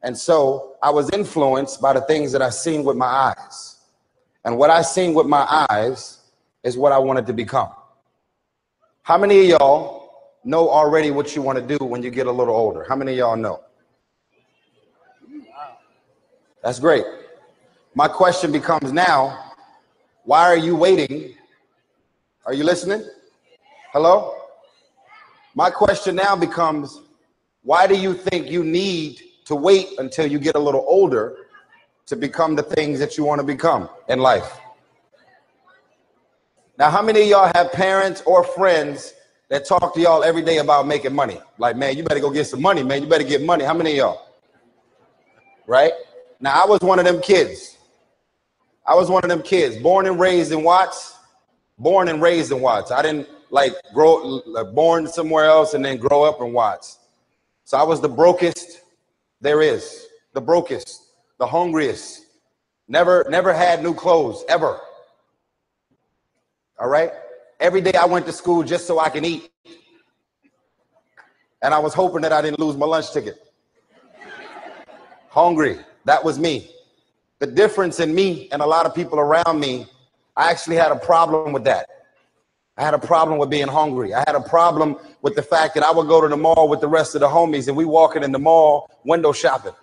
And so I was influenced by the things that I seen with my eyes. And what I seen with my eyes is what I wanted to become. How many of y'all know already what you want to do when you get a little older? How many of y'all know? That's great. My question becomes now, why are you waiting? Are you listening? Hello? My question now becomes, why do you think you need to wait until you get a little older to become the things that you want to become in life? Now, how many of y'all have parents or friends that talk to y'all every day about making money? Like, man, you better go get some money, man. You better get money. How many of y'all? Right? Now, I was one of them kids. Born and raised in Watts. I didn't like born somewhere else and then grow up in Watts. So I was the brokest there is, the brokest, the hungriest. Never had new clothes, ever. All right? Every day I went to school just so I can eat. And I was hoping that I didn't lose my lunch ticket. Hungry, that was me. The difference in me and a lot of people around me, I actually had a problem with that. I had a problem with being hungry. I had a problem with the fact that I would go to the mall with the rest of the homies and we walking in the mall window shopping,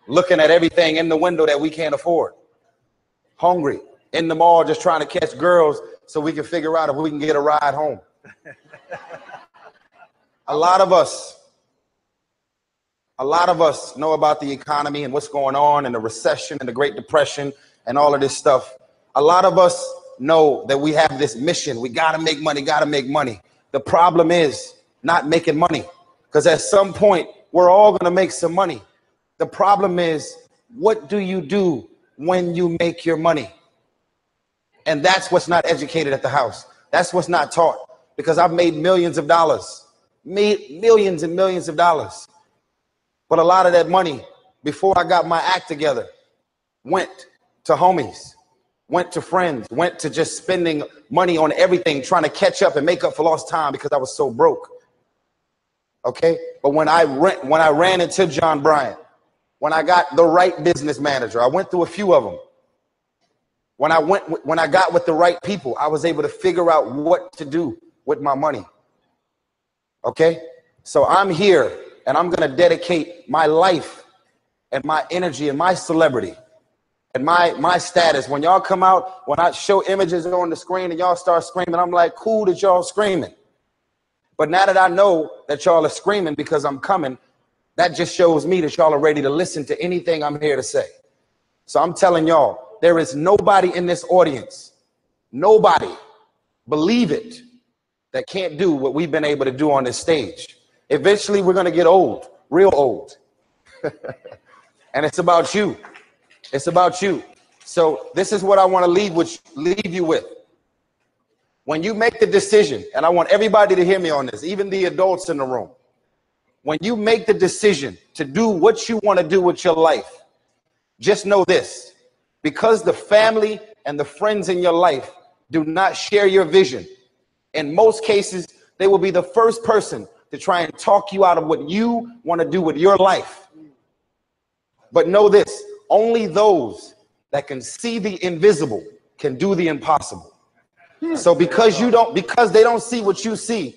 looking at everything in the window that we can't afford. Hungry, in the mall just trying to catch girls so we can figure out if we can get a ride home. A lot of us know about the economy and what's going on and the recession and the Great Depression and all of this stuff. A lot of us know that we have this mission. We got to make money, The problem is not making money, because at some point we're all going to make some money. The problem is, what do you do when you make your money? And that's what's not educated at the house. That's what's not taught, because I've made millions of dollars, millions and millions of dollars. But a lot of that money, before I got my act together, went to homies, went to friends, went to just spending money on everything, trying to catch up and make up for lost time because I was so broke. Okay? But when I ran into John Bryant, when I got the right business manager, I went through a few of them. When I got with the right people, I was able to figure out what to do with my money. Okay? So I'm here and I'm going to dedicate my life and my energy and my celebrity and my status. When y'all come out, when I show images on the screen and y'all start screaming, I'm like, cool that y'all screaming. But now that I know that y'all are screaming because I'm coming, that just shows me that y'all are ready to listen to anything I'm here to say. So I'm telling y'all, there is nobody in this audience, nobody, believe it, that can't do what we've been able to do on this stage. Eventually, we're going to get old, real old. And it's about you. It's about you. So this is what I want to leave you with. When you make the decision, and I want everybody to hear me on this, even the adults in the room. When you make the decision to do what you want to do with your life, just know this. Because the family and the friends in your life do not share your vision, in most cases, they will be the first person to try and talk you out of what you want to do with your life. But know this, only those that can see the invisible can do the impossible. So because they don't see what you see,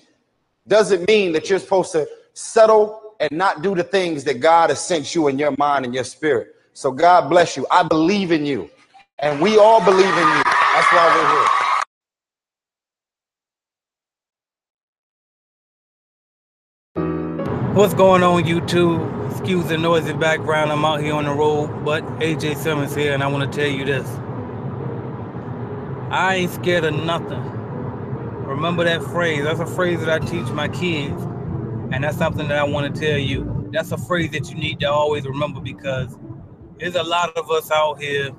doesn't mean that you're supposed to settle and not do the things that God has sent you in your mind and your spirit. So God bless you. I believe in you. And we all believe in you. That's why we're here. What's going on, YouTube? Excuse the noisy background. I'm out here on the road, but AJ Simmons here, and I want to tell you this. I ain't scared of nothing. Remember that phrase. That's a phrase that I teach my kids, and that's something that I want to tell you. That's a phrase that you need to always remember, because there's a lot of us out here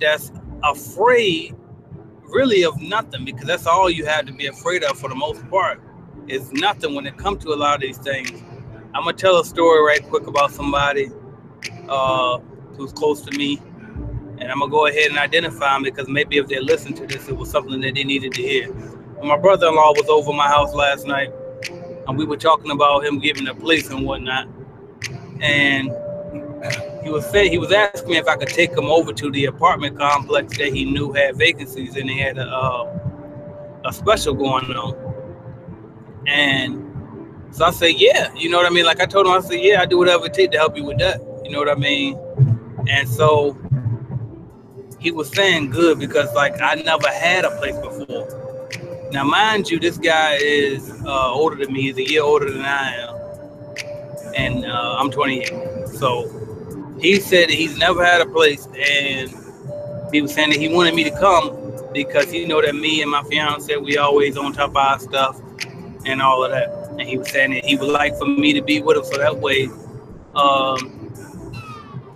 that's afraid really of nothing, because that's all you have to be afraid of for the most part. Is nothing when it comes to a lot of these things. I'm gonna tell a story right quick about somebody who's close to me, and I'm gonna go ahead and identify them because maybe if they listen to this, it was something that they needed to hear. When my brother-in-law was over my house last night, and we were talking about him giving a place and whatnot, and he was asking me if I could take him over to the apartment complex that he knew had vacancies, and they had a special going on. And so I said, yeah, you know what I mean? Like I told him, I said, yeah, I do whatever it takes to help you with that. You know what I mean? And so he was saying good because like I never had a place before. Now, mind you, this guy is older than me. He's a year older than I am. And I'm 28. So he said that he's never had a place, and he was saying that he wanted me to come because he know that me and my fiance, we always on top of our stuff and all of that. And he was saying that he would like for me to be with him so that way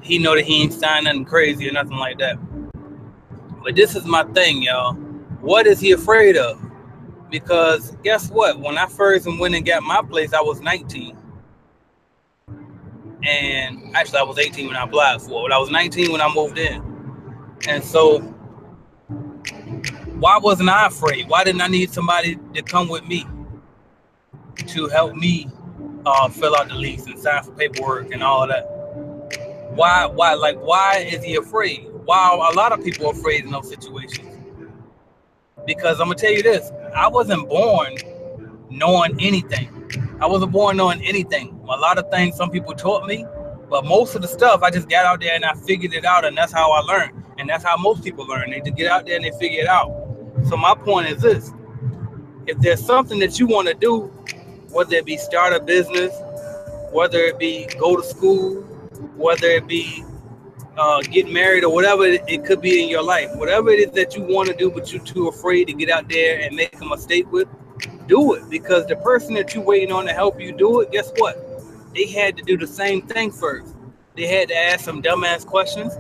he know that he ain't signed nothing crazy or nothing like that. But this is my thing, y'all. What is he afraid of? Because guess what? When I first went and got my place, I was 19. And actually, I was 18 when I applied for it. But I was 19 when I moved in. And so, why wasn't I afraid? Why didn't I need somebody to come with me to help me fill out the lease and sign for paperwork and all of that? Why is he afraid? Why are a lot of people afraid in those situations? Because I'm gonna tell you this, I wasn't born knowing anything. I wasn't born knowing anything. A lot of things some people taught me, but most of the stuff I just got out there and I figured it out, and that's how I learned. And that's how most people learn. They just get out there and they figure it out. So my point is this: if there's something that you want to do, whether it be start a business, whether it be go to school, whether it be get married, or whatever it could be in your life, whatever it is that you want to do but you're too afraid to get out there and make a mistake with, do it. Because the person that you're waiting on to help you do it, guess what? They had to do the same thing first. They had to ask some dumbass questions.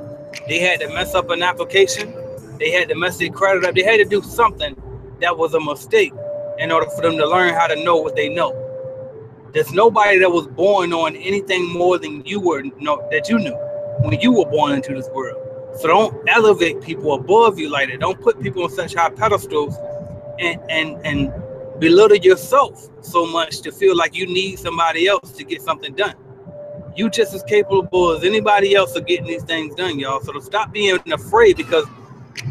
They had to mess up an application. They had to mess their credit up. They had to do something that was a mistake in order for them to learn how to know what they know. There's nobody that was born knowing anything more than you were that you knew when you were born into this world. So don't elevate people above you like that. Don't put people on such high pedestals and belittle yourself so much to feel like you need somebody else to get something done. You just as capable as anybody else of getting these things done, y'all. So to stop being afraid, because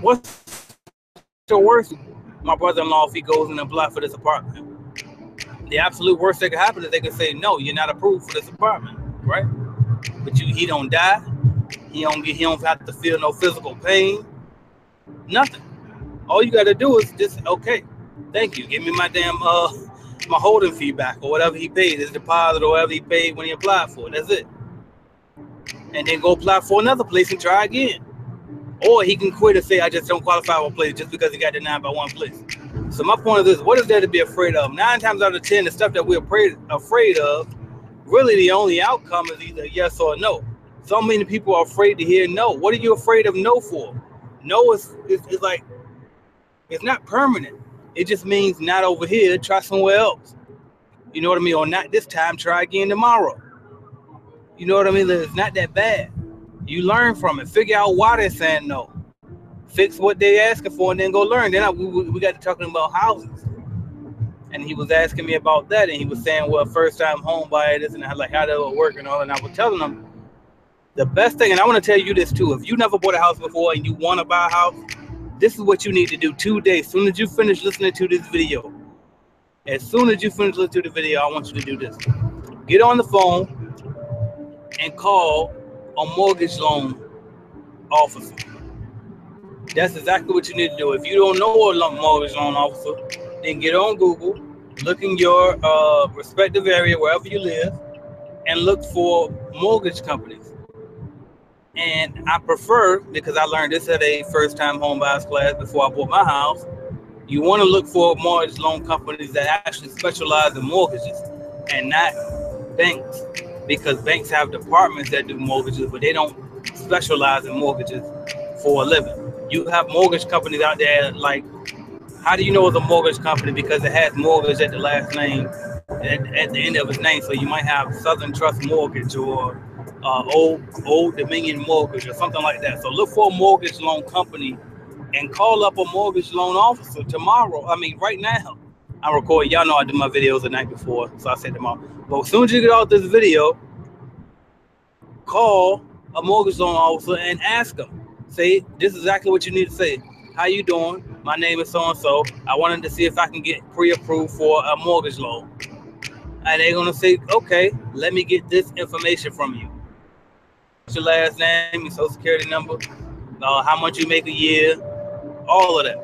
what's the worst? My brother-in-law, if he goes and apply for this apartment, the absolute worst that could happen is they could say, no, you're not approved for this apartment, right? But he don't die. He don't have to feel no physical pain. Nothing. All you got to do is just, okay, thank you. Give me my damn my holding fee back, or whatever he paid, his deposit, or whatever he paid when he applied for it. That's it. And then go apply for another place and try again. Or he can quit and say, I just don't qualify for a place just because he got denied by one place. So my point is this: what is there to be afraid of? 9 times out of 10, the stuff that we're afraid of, really the only outcome is either yes or no. So many people are afraid to hear no. What are you afraid of no for? No is like, it's not permanent. It just means not over here, try somewhere else. You know what I mean? Or not this time, try again tomorrow. You know what I mean? It's not that bad. You learn from it. Figure out why they're saying no. Fix what they're asking for and then go learn. Then we got to talking about houses. And he was asking me about that. And he was saying, well, first time home buyer, this and that, like how that would work and all. And I was telling him the best thing, and I want to tell you this too. If you never bought a house before and you want to buy a house, this is what you need to do today. As soon as you finish listening to this video, I want you to do this. Get on the phone and call a mortgage loan officer. That's exactly what you need to do. If you don't know a mortgage loan officer, then get on Google, look in your respective area, wherever you live, and look for mortgage companies. And I prefer, because I learned this at a first-time home buyers class before I bought my house, you want to look for mortgage loan companies that actually specialize in mortgages and not banks, because banks have departments that do mortgages, but they don't specialize in mortgages for a living. You have mortgage companies out there, like, how do you know it's a mortgage company? Because it has mortgage at the last name, at the end of its name. So you might have Southern Trust Mortgage or Old Dominion Mortgage or something like that. So look for a mortgage loan company and call up a mortgage loan officer tomorrow. I mean, right now. I'm recording. Y'all know I do my videos the night before, so I said tomorrow. But as soon as you get off this video, call a mortgage loan officer and ask them. Say, this is exactly what you need to say. How you doing? My name is so-and-so. I wanted to see if I can get pre-approved for a mortgage loan. And they're going to say, okay, let me get this information from you. What's your last name, your social security number, how much you make a year, all of that.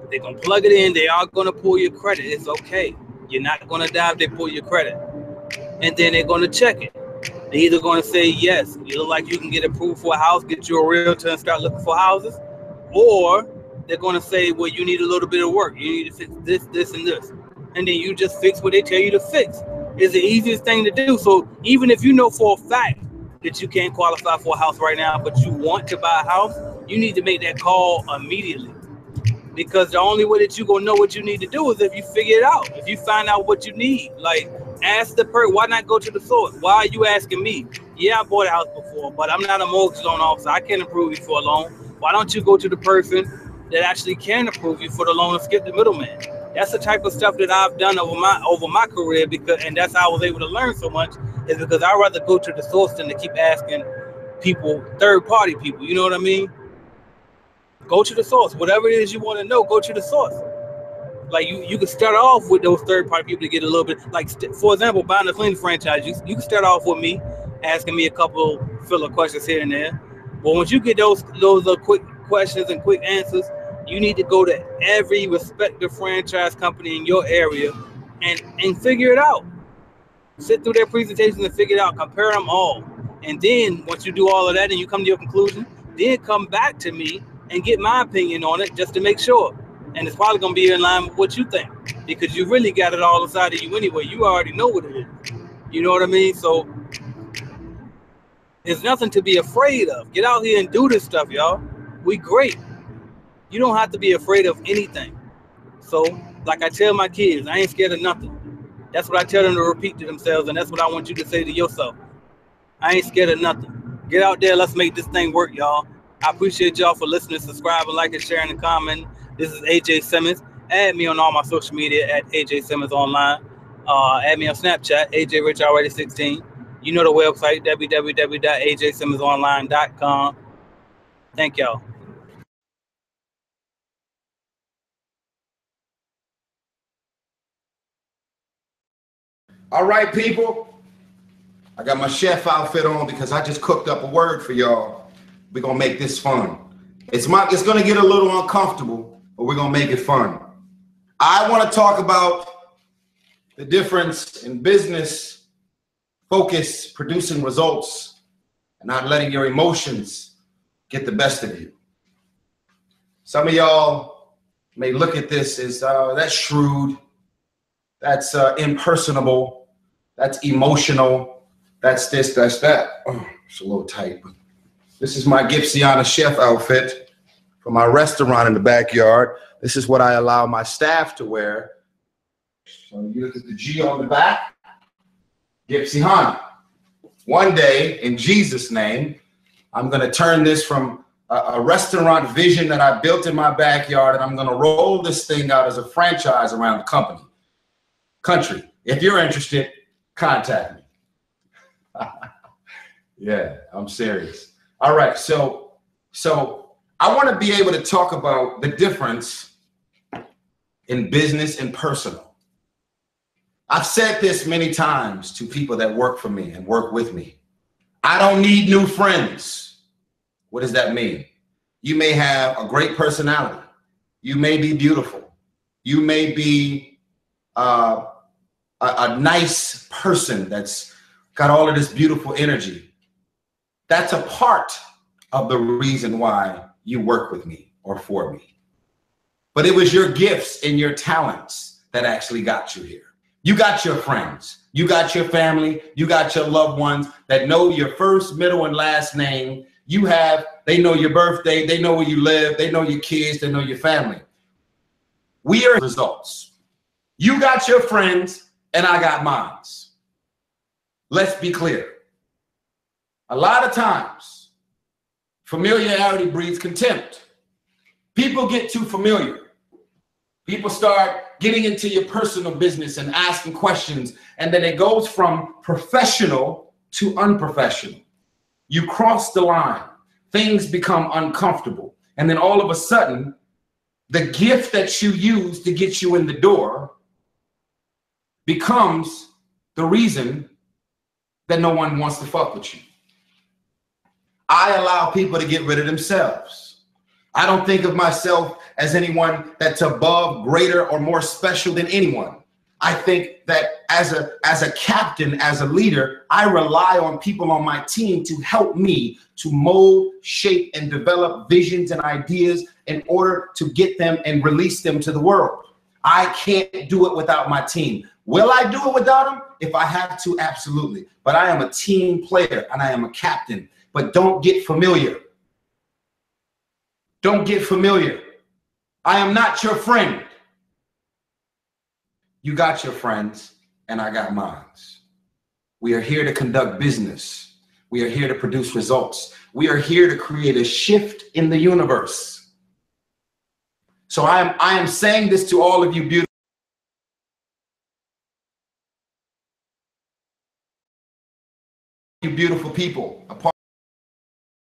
They're going to plug it in. They are going to pull your credit. It's okay. You're not going to die if they pull your credit. And then they're going to check it. They're either going to say, yes, you look like you can get approved for a house, get you a realtor and start looking for houses. Or they're going to say, well, you need a little bit of work. You need to fix this, this, and this. And then you just fix what they tell you to fix. It's the easiest thing to do. So even if you know for a fact that you can't qualify for a house right now, but you want to buy a house, you need to make that call immediately. Because the only way that you're going to know what you need to do is if you figure it out. If you find out what you need. Like, ask the person, why not go to the source? Why are you asking me? Yeah, I bought a house before, but I'm not a mortgage loan officer. I can't approve you for a loan. Why don't you go to the person that actually can approve you for the loan and skip the middleman? That's the type of stuff that I've done over my career, and that's how I was able to learn so much, is because I'd rather go to the source than to keep asking people, third-party people. You know what I mean? Go to the source. Whatever it is you want to know, go to the source. Like, you can start off with those third-party people to get a little bit, like, for example, buying a cleaning franchise, you can start off with me, asking me a couple filler questions here and there. But once you get those quick questions and quick answers, you need to go to every respective franchise company in your area and figure it out. Sit through their presentations and figure it out. Compare them all. And then once you do all of that and you come to your conclusion, then come back to me and get my opinion on it just to make sure. And it's probably going to be in line with what you think, because you really got it all inside of you anyway. You already know what it is. You know what I mean? So there's nothing to be afraid of. Get out here and do this stuff, y'all. We great. You don't have to be afraid of anything. So, like I tell my kids, I ain't scared of nothing. That's what I tell them to repeat to themselves, and that's what I want you to say to yourself. I ain't scared of nothing. Get out there. Let's make this thing work, y'all. I appreciate y'all for listening, subscribing, liking, sharing, and commenting. This is AJ Simmons. Add me on all my social media at AJ Simmons Online. Add me on Snapchat, AJRichAlready16. You know the website, www.ajsimmonsonline.com. Thank y'all. All right, people. I got my chef outfit on because I just cooked up a word for y'all. We're gonna make this fun. It's gonna get a little uncomfortable, but we're gonna make it fun. I want to talk about the difference in business, focus, producing results, and not letting your emotions get the best of you. Some of y'all may look at this as that's shrewd, that's impersonable, that's emotional, that's this, that's that. Oh, it's a little tight, but this is my Gipsiana chef outfit for my restaurant in the backyard. This is what I allow my staff to wear. So you look at the G on the back, Gipsiana. One day, in Jesus' name, I'm going to turn this from a restaurant vision that I built in my backyard, and I'm going to roll this thing out as a franchise around the country. If you're interested, contact me. Yeah, I'm serious. All right, so I want to be able to talk about the difference in business and personal. I've said this many times to people that work for me and work with me. I don't need new friends. What does that mean? You may have a great personality. You may be beautiful. You may be a nice person that's got all of this beautiful energy. That's a part of the reason why you work with me or for me. But it was your gifts and your talents that actually got you here. You got your friends, you got your family, you got your loved ones that know your first, middle, and last name. you have, they know your birthday, they know where you live, they know your kids, they know your family. We are results. You got your friends and I got mine. Let's be clear. A lot of times, familiarity breeds contempt. People get too familiar. People start getting into your personal business and asking questions, and then it goes from professional to unprofessional. You cross the line, things become uncomfortable, and then all of a sudden, the gift that you use to get you in the door becomes the reason that no one wants to fuck with you. I allow people to get rid of themselves. I don't think of myself as anyone that's above, greater, or more special than anyone. I think that as a captain, as a leader, I rely on people on my team to help me to mold, shape, and develop visions and ideas in order to get them and release them to the world. I can't do it without my team. Will I do it without them? If I have to, absolutely. But I am a team player and I am a captain. But don't get familiar. Don't get familiar. I am not your friend. You got your friends and I got mine. We are here to conduct business. We are here to produce results. We are here to create a shift in the universe. So I am saying this to all of you beautiful people.